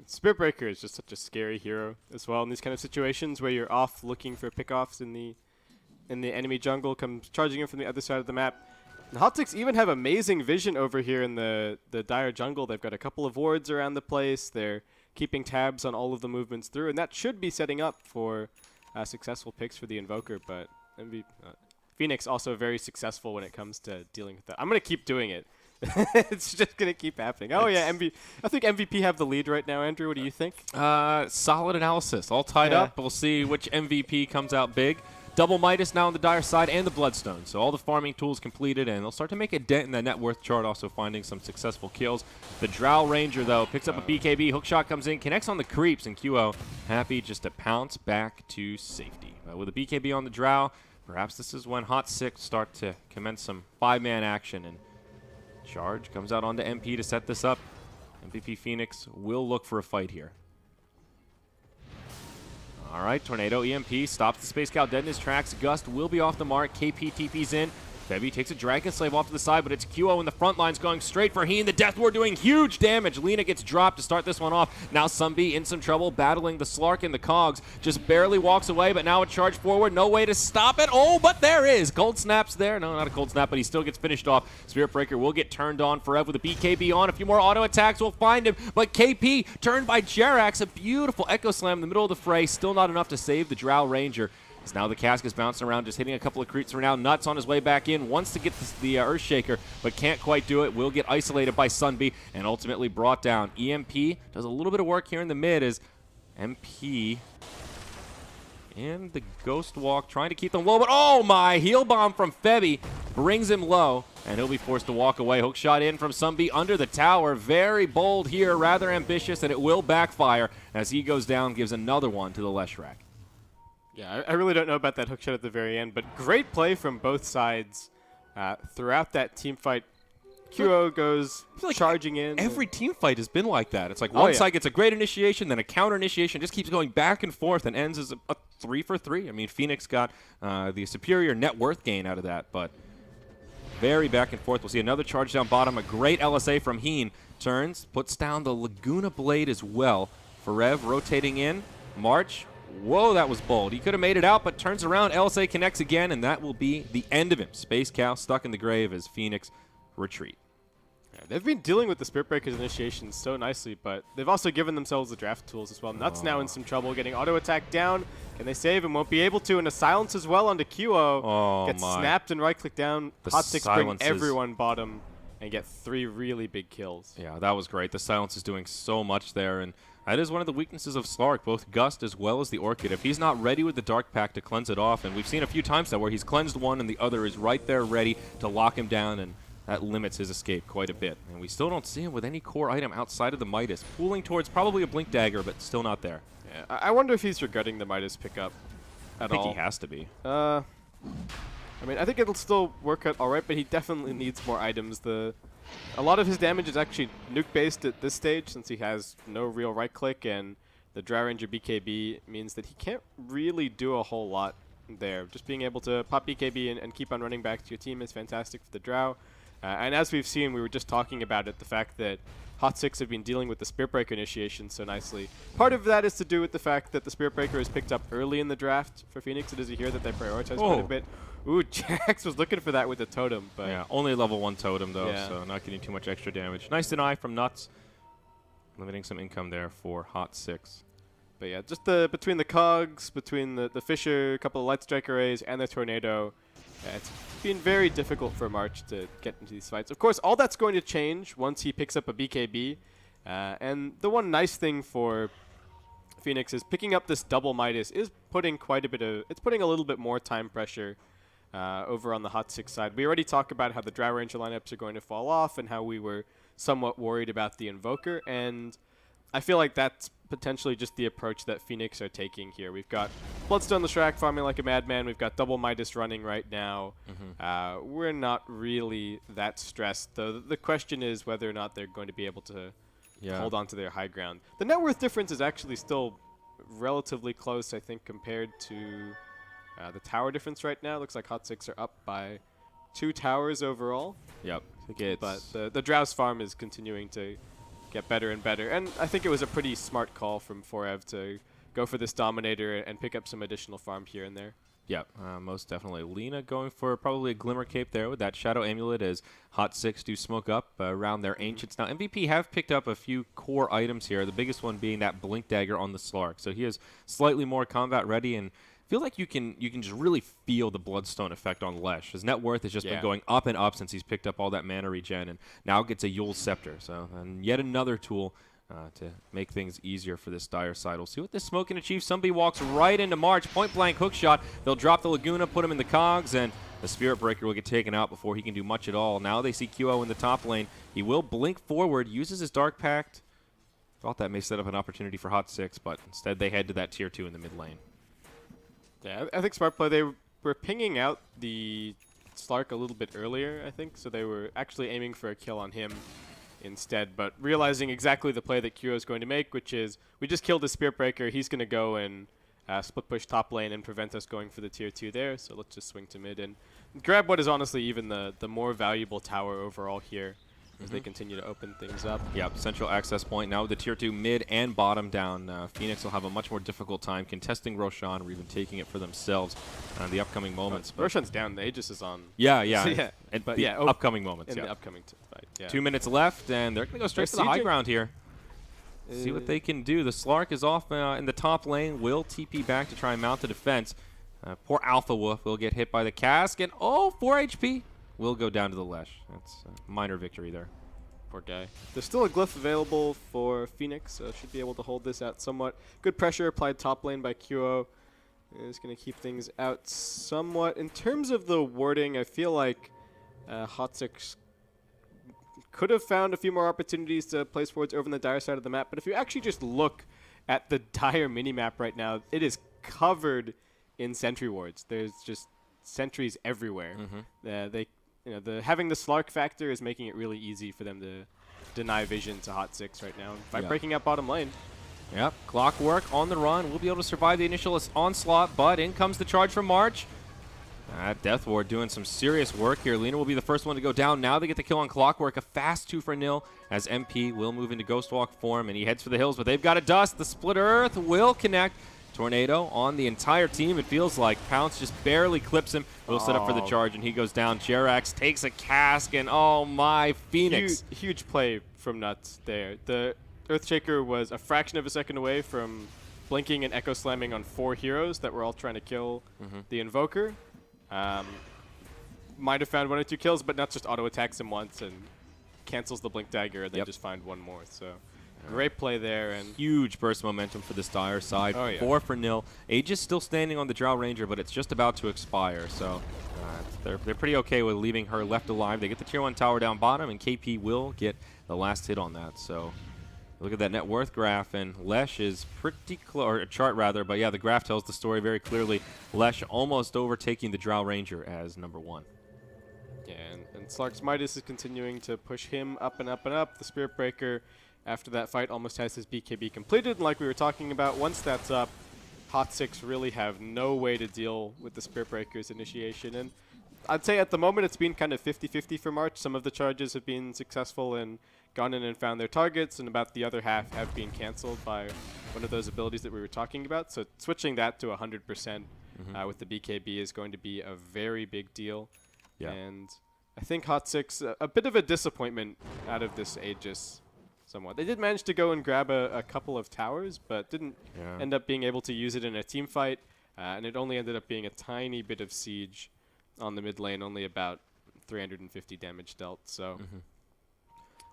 Spirit Breaker is just such a scary hero as well in these kind of situations where you're off looking for pickoffs in the enemy jungle, comes charging in from the other side of the map. And Hot 6 even have amazing vision over here in the dire jungle. They've got a couple of wards around the place. They're keeping tabs on all of the movements through, and that should be setting up for successful picks for the Invoker. But Phoenix also very successful when it comes to dealing with that. I'm going to keep doing it. It's just going to keep happening. Oh, yeah, I think MVP have the lead right now, Andrew. What do you think? Solid analysis. All tied up. We'll see which MVP comes out big. Double Midas now on the Dire side and the Bloodstone. So all the farming tools completed, and they'll start to make a dent in the net worth chart, also finding some successful kills. The Drow Ranger, though, picks up a BKB. Hookshot comes in, connects on the creeps, and QO happy just to pounce back to safety. With a BKB on the Drow, perhaps this is when Hot 6 start to commence some 5-man action, and charge comes out onto MP to set this up. MVP Phoenix will look for a fight here. All right, Tornado EMP stops the Space Cow dead in his tracks. Gust will be off the mark. KP TP's in. Febby takes a Dragon Slave off to the side, but it's QO in the front lines going straight for Heen. The Death Ward doing huge damage. Lena gets dropped to start this one off. Now Sunby in some trouble, battling the Slark and the Cogs. Just barely walks away, but now a charge forward. No way to stop it. Oh, but there is. Cold Snap's there. No, not a Cold Snap, but he still gets finished off. Spirit Breaker will get turned on forever with a BKB on. A few more auto attacks will find him, but KP turned by Jerax. A beautiful Echo Slam in the middle of the fray. Still not enough to save the Drow Ranger. As now the cask is bouncing around, just hitting a couple of creeps for now. Nuts on his way back in, wants to get the Earthshaker, but can't quite do it. Will get isolated by Sunby and ultimately brought down. EMP does a little bit of work here in the mid as MP in the Ghost Walk, trying to keep them low, but oh my! Heal Bomb from Febby brings him low, and he'll be forced to walk away. Hook shot in from Sunby under the tower. Very bold here, rather ambitious, and it will backfire as he goes down, gives another one to the Leshrac. Yeah, I really don't know about that hook shot at the very end, but great play from both sides throughout that team fight. QO goes like charging in. Every team fight has been like that. It's like one side gets a great initiation, then a counter initiation, just keeps going back and forth and ends as a 3-for-3. I mean, Phoenix got the superior net worth gain out of that, but very back and forth. We'll see another charge down bottom. A great LSA from Heen. Turns, puts down the Laguna Blade as well. Forev rotating in. March. Whoa, that was bold. He could have made it out, but turns around. LSA connects again, and that will be the end of him. Space Cow stuck in the grave as Phoenix retreat. Yeah, they've been dealing with the Spirit Breaker's initiation so nicely, but they've also given themselves the draft tools as well. Nuts now in some trouble, getting auto attack down. Can they save him? Won't be able to, and a silence as well onto QO. Gets snapped and right-click down. Hot 6 bring everyone bottom and get 3 really big kills. Yeah, that was great. The silence is doing so much there, and that is one of the weaknesses of Slark, both Gust as well as the Orchid. If he's not ready with the Dark Pact to cleanse it off, and we've seen a few times now where he's cleansed one and the other is right there ready to lock him down, and that limits his escape quite a bit. And we still don't see him with any core item outside of the Midas, pooling towards probably a Blink Dagger, but still not there. Yeah, I wonder if he's regretting the Midas pickup at all. I think he has to be. I mean, I think it'll still work out all right, but he definitely needs more items. A lot of his damage is actually nuke-based at this stage, since he has no real right-click, and the Drow Ranger BKB means that he can't really do a whole lot there. Just being able to pop BKB and keep on running back to your team is fantastic for the Drow. And as we've seen, we were just talking about it, the fact that Hot 6 have been dealing with the Spirit Breaker initiation so nicely. Part of that is to do with the fact that the Spirit Breaker is picked up early in the draft for Phoenix. It is here that they prioritize quite a bit. Ooh, Jax was looking for that with the totem. But yeah, only level 1 totem, though, Yeah. so not getting too much extra damage. Nice deny from Nuts. Limiting some income there for Hot 6. But yeah, just between the cogs, between the Fissure, a couple of Light Strike arrays, and the Tornado, it's been very difficult for March to get into these fights. Of course, all that's going to change once he picks up a BKB. And the one nice thing for Phoenix is picking up this double Midas is putting it's putting a little bit more time pressure over on the Hot 6 side. We already talked about how the Drow Ranger lineups are going to fall off and how we were somewhat worried about the Invoker, and I feel like that's potentially just the approach that Phoenix are taking here. We've got Bloodstone the Shrek farming like a madman. We've got double Midas running right now. We're not really that stressed, though. The question is whether or not they're going to be able to hold on to their high ground. The net worth difference is actually still relatively close, I think, compared to the tower difference right now. Looks like Hot 6 are up by 2 towers overall. Yep. But the Drow's farm is continuing to get better and better. And I think it was a pretty smart call from Forev to go for this Dominator and pick up some additional farm here and there. Yeah, most definitely. Lina going for probably a Glimmer Cape there with that Shadow Amulet as Hot 6 do smoke up around their Ancients. Now, MVP have picked up a few core items here, the biggest one being that Blink Dagger on the Slark. So he is slightly more combat ready, and I feel like you can just really feel the Bloodstone effect on Lesh. His net worth has just been going up and up since he's picked up all that mana regen, and now gets a Yule's Scepter. So, and yet another tool to make things easier for this Dire side. We'll see what this smoke can achieve. Somebody walks right into March. Point blank hook shot. They'll drop the Laguna, put him in the cogs, and the Spirit Breaker will get taken out before he can do much at all. Now they see QO in the top lane. He will blink forward, uses his Dark Pact. Thought that may set up an opportunity for Hot 6, but instead they head to that tier 2 in the mid lane. Yeah, I think smart play. They were pinging out the Slark a little bit earlier, I think, so they were actually aiming for a kill on him instead, but realizing exactly the play that Kuro is going to make, which is we just killed the Spirit Breaker. He's going to go and split push top lane and prevent us going for the tier 2 there, so let's just swing to mid and grab what is honestly even the more valuable tower overall here as they continue to open things up. Yep, central access point. Now with the tier 2 mid and bottom down, Phoenix will have a much more difficult time contesting Roshan or even taking it for themselves in the upcoming moments. Roshan's down. The Aegis is on. Yeah. But the upcoming moments. In the upcoming fight. Yeah. 2 minutes left, and they're going to go straight to the high ground here. See what they can do. The Slark is off in the top lane. Will TP back to try and mount the defense. Poor Alpha Wolf will get hit by the cask, and 4 HP. Will go down to the Lesh. That's a minor victory there. Poor guy. There's still a glyph available for Phoenix, so should be able to hold this out somewhat. Good pressure applied top lane by QO. Is going to keep things out somewhat. In terms of the warding, I feel like Hot 6 could have found a few more opportunities to place wards over on the Dire side of the map, but if you actually just look at the Dire minimap right now, it is covered in sentry wards. There's just sentries everywhere. Having the Slark factor is making it really easy for them to deny vision to Hot 6 right now by breaking out bottom lane. Yep, Clockwork on the run. We'll be able to survive the initial onslaught, but in comes the charge from March. Death Ward doing some serious work here. Lina will be the first one to go down. Now they get the kill on Clockwork. A fast 2-0 as MP will move into Ghostwalk form, and he heads for the hills, but they've got a dust. The Split Earth will connect. Tornado on the entire team. It feels like Pounce just barely clips him. Will set up for the charge, and he goes down. Jerax takes a cask, and oh my, Phoenix. Huge play from Nuts there. The Earthshaker was a fraction of a second away from blinking and echo slamming on 4 heroes that were all trying to kill the Invoker. Might have found 1 or 2 kills, but Nuts just auto attacks him once and cancels the Blink Dagger, and then just find 1 more. So great play there, and huge burst momentum for this Dire side. 4-0. Aegis still standing on the Drow Ranger, but it's just about to expire. So they're pretty okay with leaving her left alive. They get the tier 1 tower down bottom, and KP will get the last hit on that. So look at that net worth graph, and Lesh is pretty close, or a chart rather, but yeah, the graph tells the story very clearly. Lesh almost overtaking the Drow Ranger as number 1. Yeah, and Slark's Midas is continuing to push him up and up and up. The Spirit Breaker, after that fight, almost has his BKB completed, and like we were talking about, once that's up, Hot 6 really have no way to deal with the Spirit Breaker's initiation. And I'd say at the moment it's been kind of 50-50 for March. Some of the charges have been successful and gone in and found their targets, and about the other half have been cancelled by one of those abilities that we were talking about. So switching that to 100% with the BKB is going to be a very big deal. Yeah. And I think Hot 6, a bit of a disappointment out of this Aegis somewhat. They did manage to go and grab a couple of towers, but didn't end up being able to use it in a team fight, and it only ended up being a tiny bit of siege on the mid lane, only about 350 damage dealt. So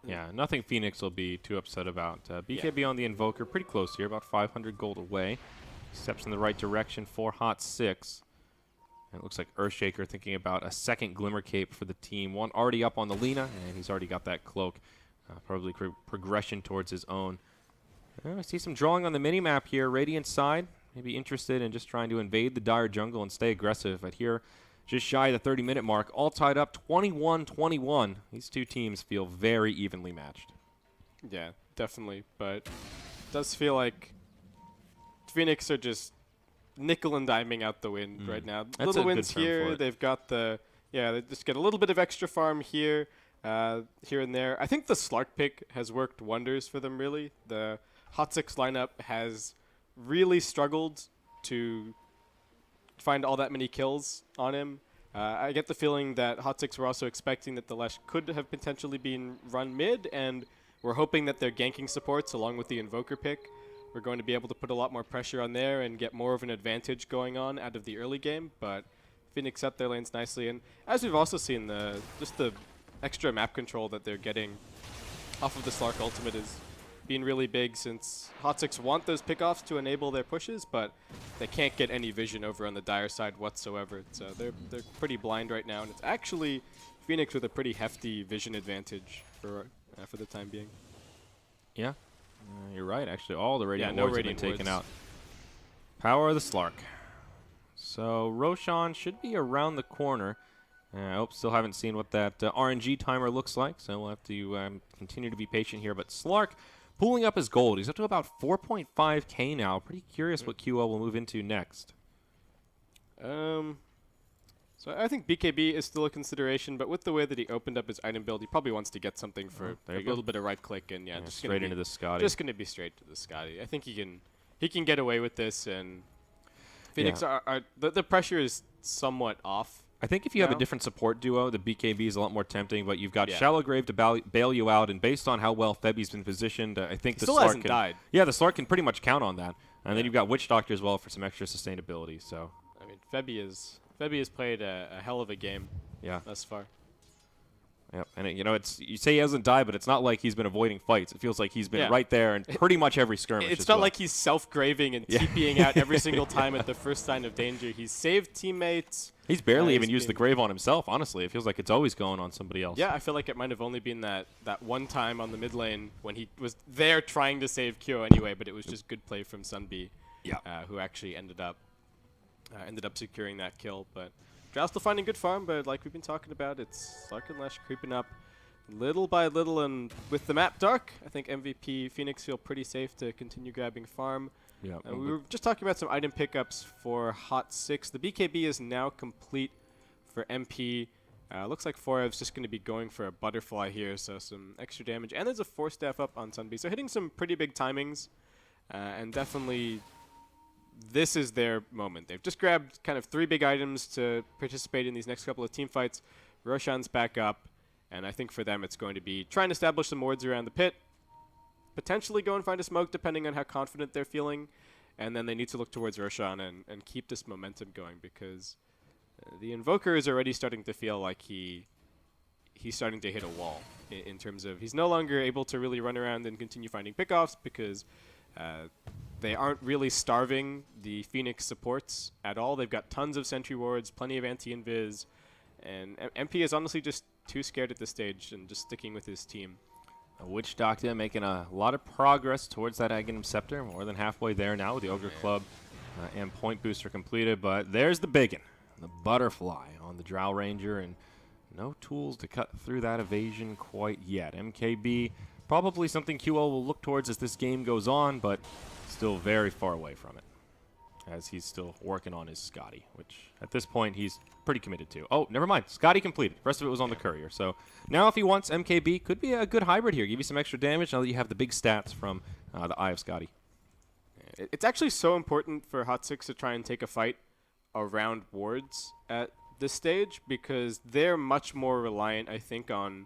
yeah, nothing Phoenix will be too upset about. BKB on the Invoker, pretty close here, about 500 gold away. Steps in the right direction for Hot 6. And it looks like Earthshaker thinking about a second Glimmer Cape for the team. One already up on the Lina, and he's already got that cloak. Probably progression towards his own. I see some drawing on the mini-map here. Radiant side, maybe interested in just trying to invade the Dire jungle and stay aggressive. But here, just shy of the 30-minute mark, all tied up 21-21. These two teams feel very evenly matched. Yeah, definitely. But it does feel like Phoenix are just nickel and diming out the wind right now. That's little a good wins term for here. it. They've got they just get a little bit of extra farm here. Here and there. I think the Slark pick has worked wonders for them, really. The Hot 6 lineup has really struggled to find all that many kills on him. I get the feeling that Hot 6 were also expecting that the Lesh could have potentially been run mid, and we're hoping that their ganking supports, along with the Invoker pick, we're going to be able to put a lot more pressure on there and get more of an advantage going on out of the early game. But Phoenix set their lanes nicely, and as we've also seen, the extra map control that they're getting off of the Slark ultimate is being really big, since Hot 6 want those pickoffs to enable their pushes, but they can't get any vision over on the Dire side whatsoever. So they're pretty blind right now, and it's actually Phoenix with a pretty hefty vision advantage for the time being. Yeah, you're right. Actually, all the Radiant no Wards Radiant have been taken Wards. out. Power of the Slark. So Roshan should be around the corner. I hope still haven't seen what that RNG timer looks like, so we'll have to continue to be patient here. But Slark pulling up his gold. He's up to about 4.5k now. Pretty curious what QL will move into next. So I think BKB is still a consideration, but with the way that he opened up his item build, he probably wants to get something for there a you go. little bit of right click, and just straight into the Scotty. Just going to be straight to the Scotty. I think he can get away with this, and Phoenix the pressure is somewhat off. I think if you have a now. different support duo, the BKB is a lot more tempting, but you've got Yeah. Shallow Grave to bail you out, and based on how well Febi's been positioned, I think He the still Slark hasn't can, died. Yeah, the Slark can pretty much count on that. And then you've got Witch Doctor as well for some extra sustainability. So I mean, Febi has played a hell of a game yeah, thus far. yep. And it's you say he hasn't died, but it's not like he's been avoiding fights. It feels like he's been Yeah. right there in pretty much every skirmish. It's as not well. like he's self-graving and TPing out every single time at the first sign of danger. He's saved teammates. He's barely even he's used the been- grave on himself, honestly. It feels like it's always going on somebody else. Yeah, I feel like it might have only been that one time on the mid lane when he was there trying to save Kyo anyway, but it was just good play from Sunbi, who actually ended up securing that kill. But Drow's still finding good farm, but like we've been talking about, it's Slark and Lesh creeping up little by little, and with the map dark, I think MVP Phoenix feel pretty safe to continue grabbing farm. Yeah. We were just talking about some item pickups for Hot 6. The BKB is now complete for MP. Looks like Forev's just going to be going for a butterfly here, so some extra damage. And there's a 4-staff up on Sunbi. So hitting some pretty big timings, and definitely this is their moment. They've just grabbed kind of 3 big items to participate in these next couple of team fights. Roshan's back up, and I think for them it's going to be trying to establish some wards around the pit, potentially go and find a smoke depending on how confident they're feeling, and then they need to look towards Roshan and keep this momentum going, because the Invoker is already starting to feel like he's starting to hit a wall in terms of he's no longer able to really run around and continue finding pickoffs, because they aren't really starving the Phoenix supports at all. They've got tons of sentry wards, plenty of anti-invis, and MP is honestly just too scared at this stage and just sticking with his team. Witch Doctor making a lot of progress towards that Aghanim Scepter. More than halfway there now with the Ogre Club and Point Booster completed. But there's the biggin, the Butterfly on the Drow Ranger, and no tools to cut through that evasion quite yet. MKB, probably something QL will look towards as this game goes on, but still very far away from it. as he's still working on his Scotty, which at this point he's pretty committed to. Oh, never mind. Scotty completed. The rest of it was on the courier. So now if he wants MKB, could be a good hybrid here. Give you some extra damage now that you have the big stats from the Eye of Scotty. It's actually so important for Hot 6 to try and take a fight around wards at this stage because they're much more reliant, I think, on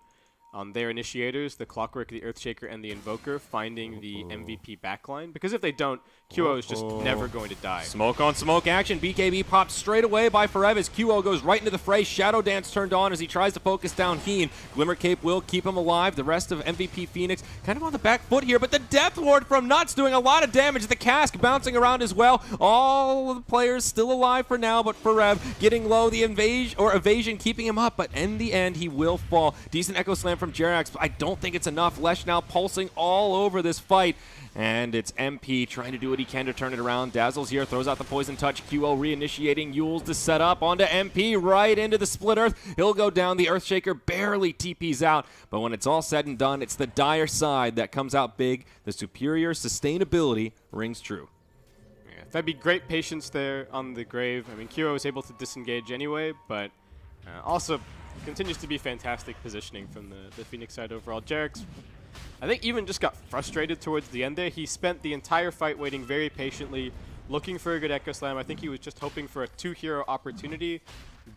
their initiators, the Clockwork, the Earthshaker, and the Invoker, finding the MVP backline. Because if they don't, QO is just never going to die. Smoke on smoke action. BKB pops straight away by Forev as QO goes right into the fray. Shadow Dance turned on as he tries to focus down Heen. Glimmer Cape will keep him alive. The rest of MVP Phoenix kind of on the back foot here, but the Death Ward from Nuts doing a lot of damage. The Cask bouncing around as well. All of the players still alive for now, but Forev getting low. The evasion keeping him up, but in the end, he will fall. Decent Echo Slam from Jerax, but I don't think it's enough. Lesh now pulsing all over this fight. And it's MP trying to do what he can to turn it around. Dazzle's here, throws out the Poison Touch. QO reinitiating Yules to set up onto MP right into the Split Earth. He'll go down. The Earthshaker barely TPs out. But when it's all said and done, it's the dire side that comes out big. The superior sustainability rings true. Yeah, that'd be great patience there on the Grave. I mean, QO was able to disengage anyway, but also continues to be fantastic positioning from the Phoenix side overall. Jerax, I think, even just got frustrated towards the end there. He spent the entire fight waiting very patiently, looking for a good Echo Slam. I think he was just hoping for a 2-hero opportunity,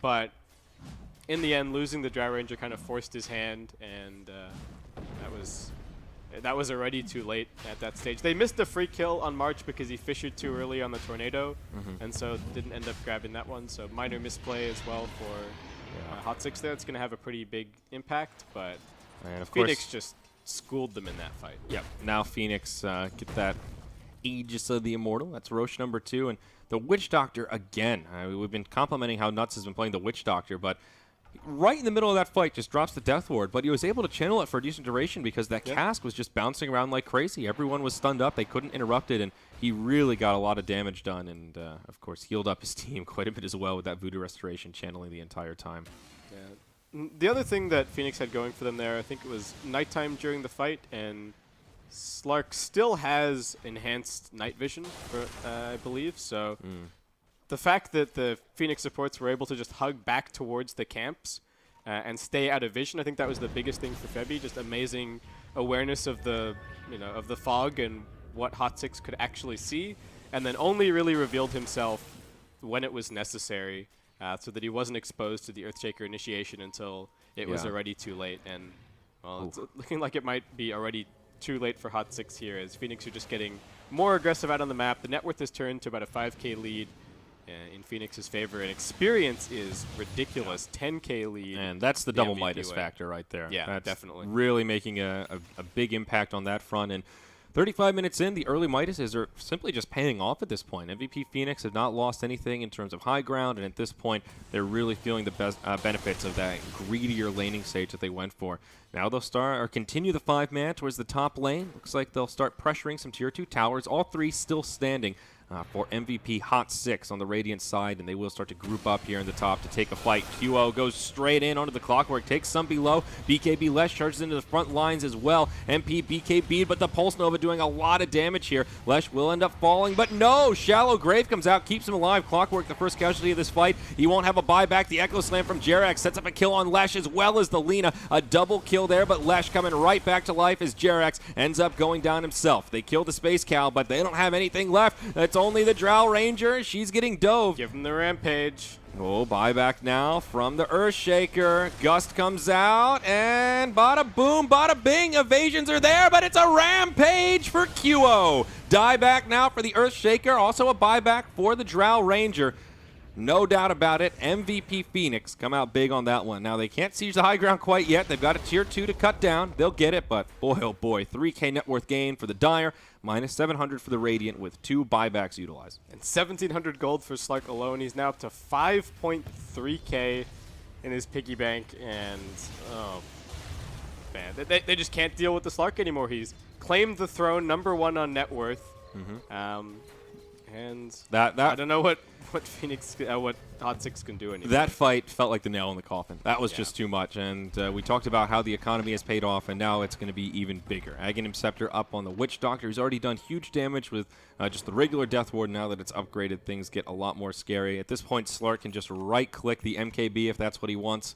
but in the end, losing the Drow Ranger kind of forced his hand, and that was already too late at that stage. They missed the free kill on March because he fissured too early on the Tornado, and so didn't end up grabbing that one. So minor misplay as well for Hot 6 there. It's going to have a pretty big impact, but And of Phoenix course, just schooled them in that fight. Yep. Now Phoenix get that Aegis of the Immortal. That's Roche number 2. And the Witch Doctor again. We've been complimenting how Nuts has been playing the Witch Doctor, but right in the middle of that fight just drops the Death Ward. But he was able to channel it for a decent duration because that Cask was just bouncing around like crazy. Everyone was stunned up. They couldn't interrupt it, and he really got a lot of damage done. And, of course, healed up his team quite a bit as well with that Voodoo Restoration channeling the entire time. Yeah. The other thing that Phoenix had going for them there, I think it was nighttime during the fight, and Slark still has enhanced night vision, I believe. So the fact that the Phoenix supports were able to just hug back towards the camps and stay out of vision, I think that was the biggest thing for Febby. Just amazing awareness of the of the fog and what Hot 6 could actually see, and then only really revealed himself when it was necessary. So that he wasn't exposed to the Earthshaker initiation until it was already too late. And, well, it's looking like it might be already too late for Hot 6 here, as Phoenix are just getting more aggressive out on the map. The net worth has turned to about a 5K lead in Phoenix's favor, and experience is ridiculous, 10K lead. And that's the double Midas factor right there. Yeah, that's definitely. Really making a big impact on that front. And 35 minutes in, the early Midases are simply just paying off at this point. MVP Phoenix have not lost anything in terms of high ground, and at this point, they're really feeling the best benefits of that greedier laning stage that they went for. Now they'll start or continue the 5-man towards the top lane. Looks like they'll start pressuring some tier 2 towers. All 3 still standing for MVP Hot 6 on the Radiant side, and they will start to group up here in the top to take a fight. QO goes straight in onto the Clockwork, takes some below. BKB Lesh charges into the front lines as well. MP BKB, but the Pulse Nova doing a lot of damage here. Lesh will end up falling, but no! Shallow Grave comes out, keeps him alive. Clockwork, the first casualty of this fight. He won't have a buyback. The Echo Slam from Jerax sets up a kill on Lesh as well as the Lina. A double kill there, but Lesh coming right back to life as Jerax ends up going down himself. They kill the Space Cow, but they don't have anything left. It's only the Drow Ranger. She's getting dove. Give him the Rampage. Oh, buyback now from the Earthshaker. Gust comes out, and bada boom, bada bing. Evasions are there, but it's a Rampage for QO. Dieback now for the Earthshaker. Also a buyback for the Drow Ranger. No doubt about it. MVP Phoenix come out big on that one. Now, they can't siege the high ground quite yet. They've got a tier 2 to cut down. They'll get it, but boy, oh boy. 3K net worth gain for the Dire, minus 700 for the Radiant with 2 buybacks utilized. And 1,700 gold for Slark alone. He's now up to 5.3K in his piggy bank, and oh, man. They just can't deal with the Slark anymore. He's claimed the throne, number 1 on net worth. hands. I don't know what Phoenix, what Hot 6 can do anymore. That fight felt like the nail in the coffin. That was just too much. And we talked about how the economy has paid off, and now it's going to be even bigger. Aghanim Scepter up on the Witch Doctor. He's already done huge damage with just the regular Death Ward. Now that it's upgraded, things get a lot more scary. At this point, Slark can just right-click the MKB if that's what he wants.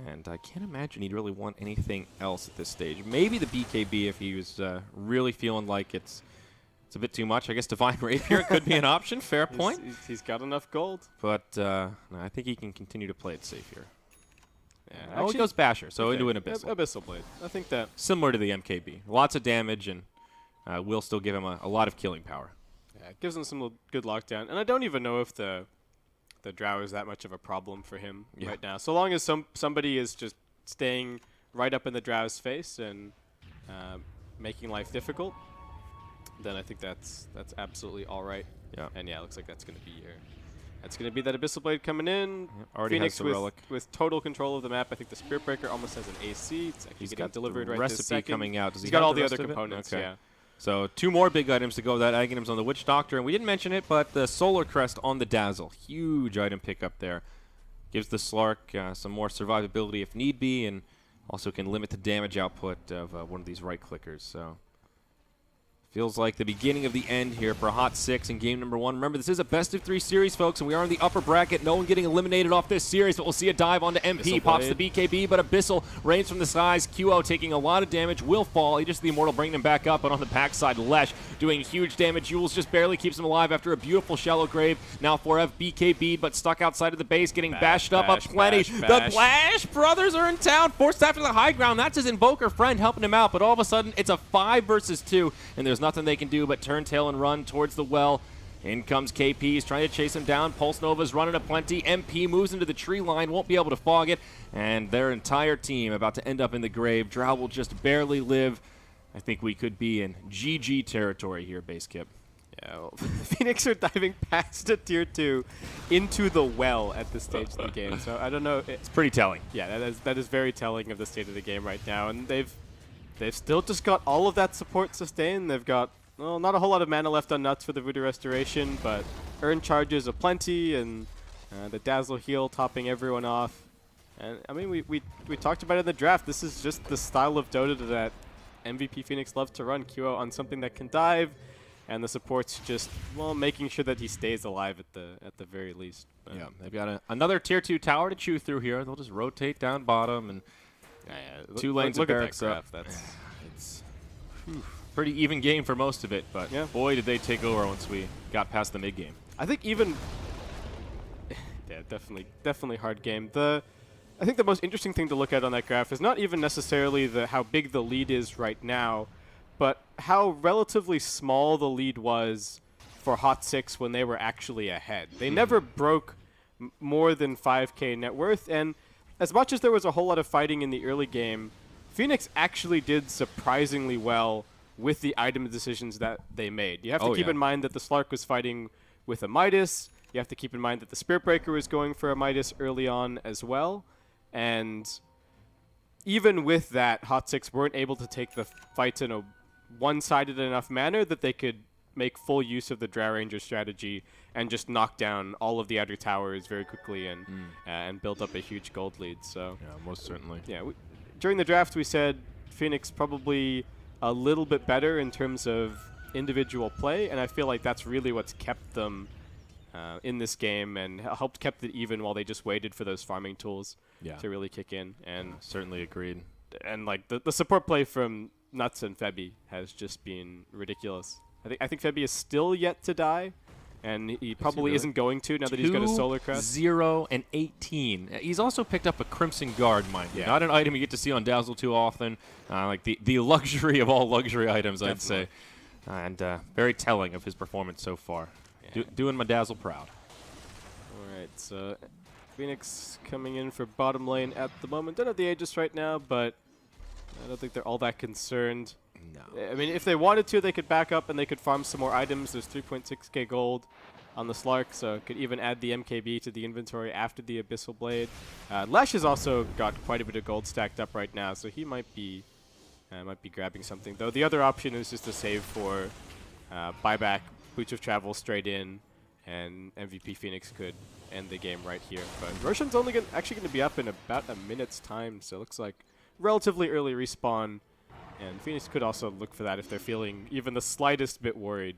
And I can't imagine he'd really want anything else at this stage. Maybe the BKB if he was really feeling like it's a bit too much. I guess Divine Rapier could be an option. Fair point. He's got enough gold. But no, I think he can continue to play it safe here. Yeah, He goes Basher, so into an Abyssal. Abyssal Blade. I think that. Similar to the MKB. Lots of damage, and will still give him a lot of killing power. Yeah, it gives him some good lockdown. And I don't even know if the Drow is that much of a problem for him right now. So long as somebody is just staying right up in the Drow's face and making life difficult, then I think that's absolutely all right. Yeah. And yeah, it looks like that's going to be that Abyssal Blade coming in. Yep, already Phoenix has the relic. with total control of the map. I think the Spirit Breaker almost has an AC. It's actually getting delivered the right recipe this second. coming out. Does He's he got have all the the other rest of it? components. Okay. Yeah. So 2 more big items to go with that. Aghanim's on the Witch Doctor, and we didn't mention it, but the Solar Crest on the Dazzle. Huge item pickup there. Gives the Slark some more survivability if need be, and also can limit the damage output of one of these right clickers. So feels like the beginning of the end here for Hot 6 in game number 1. Remember, this is a best-of-3 series, folks, and we are in the upper bracket. No one getting eliminated off this series, but we'll see a dive onto MP. Abyssal Pops the Blade. BKB, but Abyssal rains from the skies. QO taking a lot of damage, will fall. He just the Immortal bringing him back up, but on the backside, Lesh doing huge damage. Jules just barely keeps him alive after a beautiful shallow grave. Now 4F BKB'd, but stuck outside of the base, getting bashed up plenty. The Blash brothers are in town, forced after the high ground. That's his Invoker friend helping him out, but all of a sudden, it's a 5 versus 2, and there's nothing they can do but turn tail and run towards the well. In comes KP. He's trying to chase him down. Pulse Nova's running a plenty. MP moves into the tree line. Won't be able to fog it. And their entire team about to end up in the grave. Drow will just barely live. I think we could be in GG territory here, Base Kip. Yeah, well, Phoenix are diving past a tier 2 into the well at this stage of the game. So I don't know. It's pretty telling. Yeah, that is very telling of the state of the game right now. And they've still just got all of that support sustained. They've got not a whole lot of mana left on Nuts for the Voodoo Restoration, but earn charges aplenty, and the Dazzle heal topping everyone off. And I mean, we talked about it in the draft. This is just the style of Dota that MVP Phoenix loves to run. QO on something that can dive, and the support's just making sure that he stays alive at the very least. But Yeah, they've got another tier 2 tower to chew through here. They'll just rotate down bottom and two lanes of barracks up. It's pretty even game for most of it, but boy, did they take over once we got past the mid game. I think even definitely hard game. I think the most interesting thing to look at on that graph is not even necessarily how big the lead is right now, but how relatively small the lead was for Hot 6 when they were actually ahead. They never broke more than 5k net worth, and as much as there was a whole lot of fighting in the early game, Phoenix actually did surprisingly well with the item decisions that they made. You have to keep in mind that the Slark was fighting with a Midas. You have to keep in mind that the Spirit Breaker was going for a Midas early on as well. And even with that, Hot 6 weren't able to take the fights in a one-sided enough manner that they could make full use of the Drow Ranger strategy and just knock down all of the outer towers very quickly and build up a huge gold lead. So yeah, most certainly. Yeah, during the draft we said Phoenix probably a little bit better in terms of individual play, and I feel like that's really what's kept them in this game and helped kept it even while they just waited for those farming tools to really kick in. And certainly agreed. And like the support play from Nuts and Febby has just been ridiculous. I think Febby is still yet to die, and he probably isn't going to now that he's got a Solar Crest. 0 and 18. He's also picked up a Crimson Guard, mind you. Not an item you get to see on Dazzle too often. Like the luxury of all luxury items, I'd say. And very telling of his performance so far. Doing my Dazzle proud. All right, so Phoenix coming in for bottom lane at the moment. Don't have the Aegis right now, but I don't think they're all that concerned. No. I mean, if they wanted to, they could back up and they could farm some more items. There's 3.6k gold on the Slark, so could even add the MKB to the inventory after the Abyssal Blade. Lesh has also got quite a bit of gold stacked up right now, so he might be grabbing something. Though the other option is just to save for buyback Boots of Travel straight in, and MVP Phoenix could end the game right here. But Roshan's actually going to be up in about a minute's time, so it looks like relatively early respawn. And Phoenix could also look for that if they're feeling even the slightest bit worried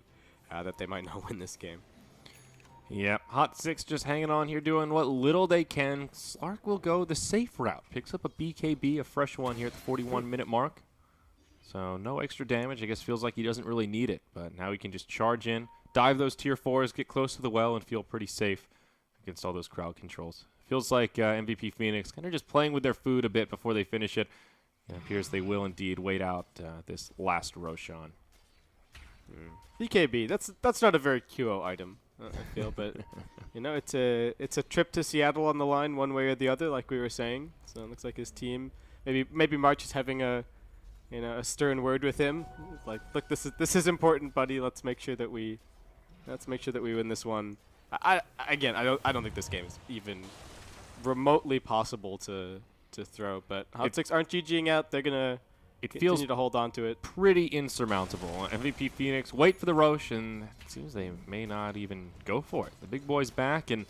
that they might not win this game. Yep, Hot 6 just hanging on here, doing what little they can. Slark will go the safe route. Picks up a BKB, a fresh one here at the 41-minute mark. So no extra damage. I guess feels like he doesn't really need it. But now he can just charge in, dive those tier 4s, get close to the well, and feel pretty safe against all those crowd controls. Feels like MVP Phoenix kind of just playing with their food a bit before they finish it. It appears they will indeed wait out this last Roshan. BKB, that's not a very QO item, I feel, but it's a trip to Seattle on the line one way or the other, like we were saying. So it looks like his team, maybe March is having a stern word with him, like, look, this is important, buddy. Let's make sure that we win this one. I don't think this game is even remotely possible to throw, but Hot 6 aren't GGing out. They're gonna continue to hold on to it. Pretty insurmountable. MVP Phoenix wait for the Roche, and it seems they may not even go for it. The big boy's back, and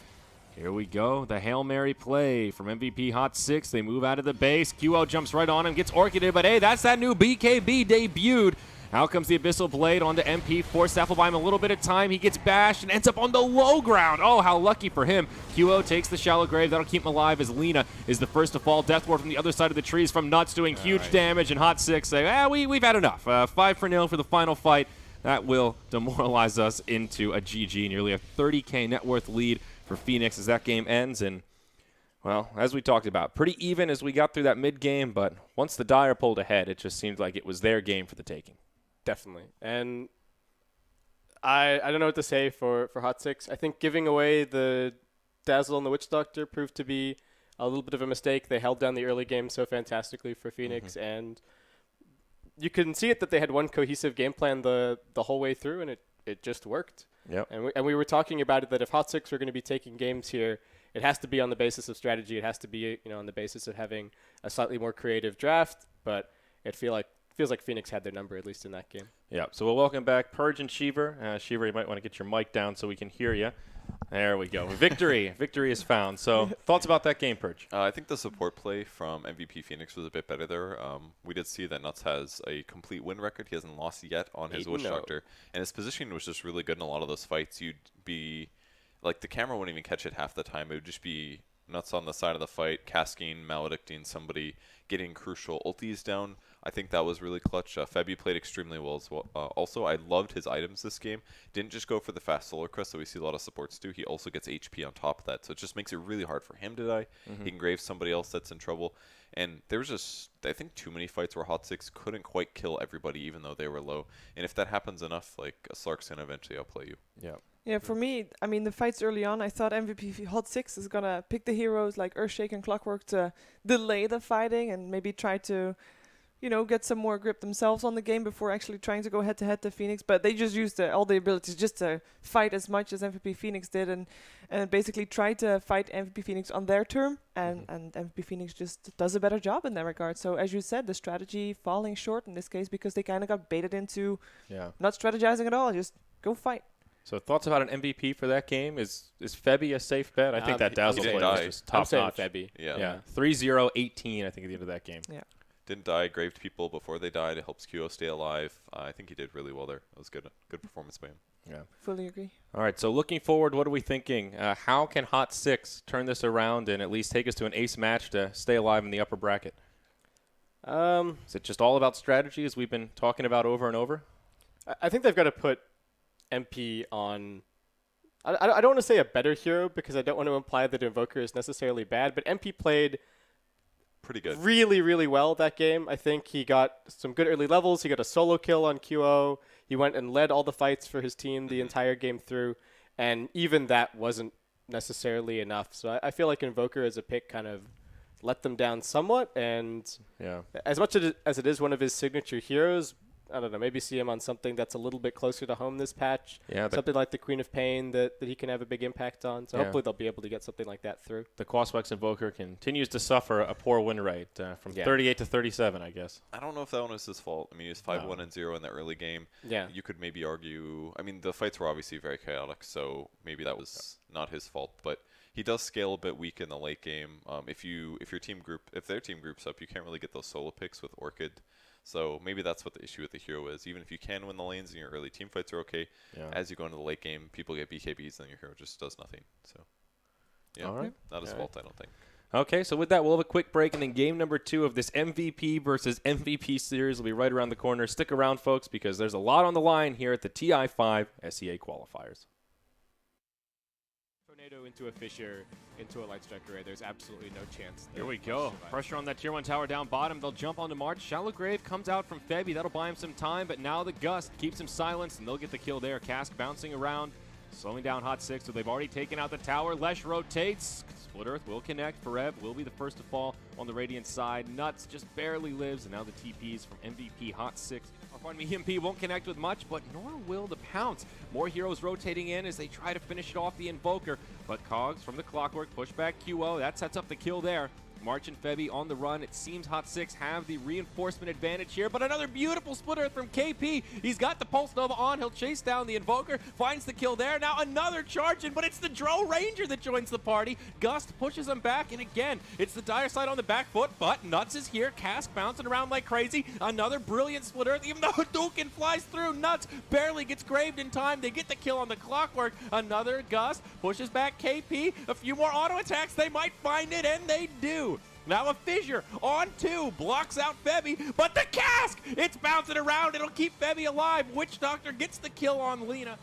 here we go. The Hail Mary play from MVP Hot 6. They move out of the base. QO jumps right on him, gets orchided, but hey, that's that new BKB debuted. Out comes the Abyssal Blade onto MP. Force will buy him a little bit of time. He gets bashed and ends up on the low ground. Oh, how lucky for him. QO takes the shallow grave. That'll keep him alive as Lena is the first to fall. Death Ward from the other side of the trees from Nuts doing huge damage. And Hot 6 say, we've had enough. 5-0 for the final fight. That will demoralize us into a GG. Nearly a 30K net worth lead for Phoenix as that game ends. And, well, as we talked about, pretty even as we got through that mid-game. But once the Dire pulled ahead, it just seemed like it was their game for the taking. Definitely. And I don't know what to say for Hot 6. I think giving away the Dazzle and the Witch Doctor proved to be a little bit of a mistake. They held down the early game so fantastically for Phoenix, and you can see it that they had one cohesive game plan the whole way through, and it just worked. Yep. And we were talking about it that if Hot 6 were going to be taking games here, it has to be on the basis of strategy. It has to be on the basis of having a slightly more creative draft, but it feels like Phoenix had their number, at least in that game. Yeah, so we'll welcome back Purge and Shiver. Shiver, you might want to get your mic down so we can hear you. There we go. Victory. Victory is found. So thoughts about that game, Purge? I think the support play from MVP Phoenix was a bit better there. We did see that Nuts has a complete win record. He hasn't lost yet on his Witch Doctor. And his positioning was just really good in a lot of those fights. You'd be, like, the camera wouldn't even catch it half the time. It would just be Nuts on the side of the fight, casking, maledicting somebody, getting crucial ultis down. I think that was really clutch. Febby played extremely well as well. Also, I loved his items this game. Didn't just go for the fast solar crest that we see a lot of supports do. He also gets HP on top of that, so it just makes it really hard for him to die. He can grave somebody else that's in trouble. And there was just, I think, too many fights where Hot 6 couldn't quite kill everybody even though they were low. And if that happens enough, like, a Slark's going to eventually outplay you. Yeah. Yeah, for me, I mean, the fights early on, I thought MVP Hot 6 is going to pick the heroes like Earthshake and Clockwork to delay the fighting and maybe try to, get some more grip themselves on the game before actually trying to go head-to-head to Phoenix. But they just used all the abilities just to fight as much as MVP Phoenix did and basically try to fight MVP Phoenix on their term. And MVP Phoenix just does a better job in that regard. So as you said, the strategy falling short in this case because they kind of got baited into not strategizing at all, just go fight. So thoughts about an MVP for that game? Is Febby a safe bet? I think that Dazzle play was just top notch. Febby. Yeah. 3-0-18, I think, at the end of that game. Yeah. Didn't die, graved people before they died. It helps QO stay alive. I think he did really well there. It was good performance by him. Yeah. Fully agree. All right, so looking forward, what are we thinking? How can Hot 6 turn this around and at least take us to an ace match to stay alive in the upper bracket? Is it just all about strategy, as we've been talking about over and over? I think they've got to put MP on. I don't want to say a better hero because I don't want to imply that Invoker is necessarily bad, but MP played pretty good, really, really well that game. I think he got some good early levels. He got a solo kill on QO. He went and led all the fights for his team the entire game through, and even that wasn't necessarily enough. So I feel like Invoker as a pick kind of let them down somewhat, and as much as it is one of his signature heroes, I don't know, maybe see him on something that's a little bit closer to home this patch. Yeah, something like the Queen of Pain that he can have a big impact on. So hopefully they'll be able to get something like that through. The Qualifiers Invoker continues to suffer a poor win rate from 38 to 37, I guess. I don't know if that one was his fault. I mean, he was 5-1-0 in that early game. Yeah. You could maybe argue. I mean, the fights were obviously very chaotic, so maybe that was not his fault. But he does scale a bit weak in the late game. If their team groups up, you can't really get those solo picks with Orchid. So maybe that's what the issue with the hero is. Even if you can win the lanes and your early team fights are okay, as you go into the late game, people get BKBs and your hero just does nothing. So, yeah, all right. Not his fault, I don't think. Okay, so with that, we'll have a quick break, and then game number 2 of this MVP versus MVP series will be right around the corner. Stick around, folks, because there's a lot on the line here at the TI5 SEA Qualifiers. Tornado into a Fissure, into a Light Strike Array. There's absolutely no chance. Here we go. Pressure on that Tier 1 tower down bottom. They'll jump onto March. Shallow Grave comes out from Febby. That'll buy him some time, but now the Gust keeps him silenced, and they'll get the kill there. Cask bouncing around, slowing down Hot 6, so they've already taken out the tower. Lesh rotates. Split Earth will connect. Forev will be the first to fall on the Radiant side. Nuts just barely lives, and now the TPs from MVP Hot 6. EMP won't connect with much, but nor will the Pounce. More heroes rotating in as they try to finish it off the Invoker, but Cogs from the Clockwork push back QO. That sets up the kill there. March and Febby on the run. It seems Hot 6 have the reinforcement advantage here, but another beautiful Split Earth from KP. He's got the Pulse Nova on. He'll chase down the Invoker, finds the kill there. Now another charge in, but it's the Drow Ranger that joins the party. Gust pushes him back, and again, it's the dire side on the back foot, but Nuts is here. Cask bouncing around like crazy. Another brilliant Split Earth, even though Hadouken flies through. Nuts barely gets graved in time. They get the kill on the Clockwork. Another Gust pushes back KP. A few more auto attacks. They might find it, and they do. Now a Fissure on 2, blocks out Febby, but the Cask! It's bouncing around, it'll keep Febby alive. Witch Doctor gets the kill on Lina.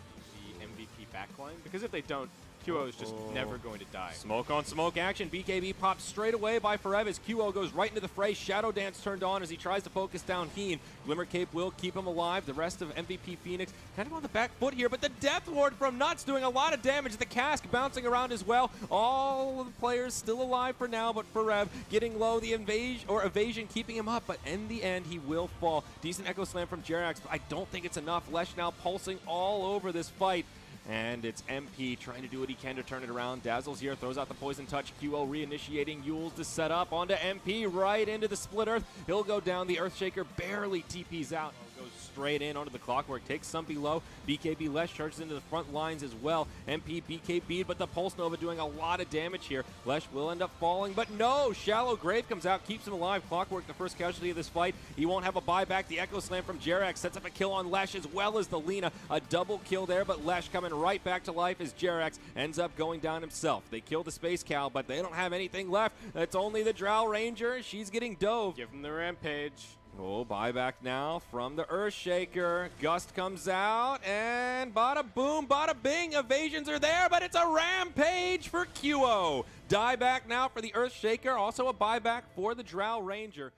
The MVP backline, because if they don't, QO is just never going to die. Smoke on smoke action. BKB pops straight away by Forev as QO goes right into the fray. Shadow Dance turned on as he tries to focus down Heen. Glimmer Cape will keep him alive. The rest of MVP Phoenix kind of on the back foot here, but the Death Ward from Nuts doing a lot of damage. The Cask bouncing around as well. All of the players still alive for now, but Forev getting low. The evasion keeping him up, but in the end he will fall. Decent Echo Slam from Jerax, but I don't think it's enough. Lesh now pulsing all over this fight. And it's MP trying to do what he can to turn it around. Dazzle's here, throws out the Poison Touch. QO reinitiating Yules to set up onto MP, right into the Split Earth. He'll go down. The Earthshaker barely TPs out. Goes straight in onto the Clockwork, takes some below. BKB Lesh charges into the front lines as well. MP BKB, but the Pulse Nova doing a lot of damage here. Lesh will end up falling, but no! Shallow Grave comes out, keeps him alive. Clockwork, the first casualty of this fight. He won't have a buyback. The Echo Slam from Jerax sets up a kill on Lesh as well as the Lina. A double kill there, but Lesh coming right back to life as Jerax ends up going down himself. They kill the Space Cow, but they don't have anything left. It's only the Drow Ranger. She's getting dove. Give him the Rampage. Oh, buyback now from the Earthshaker. Gust comes out, and bada boom, bada bing. Evasions are there, but it's a Rampage for QO. Dieback now for the Earthshaker. Also a buyback for the Drow Ranger.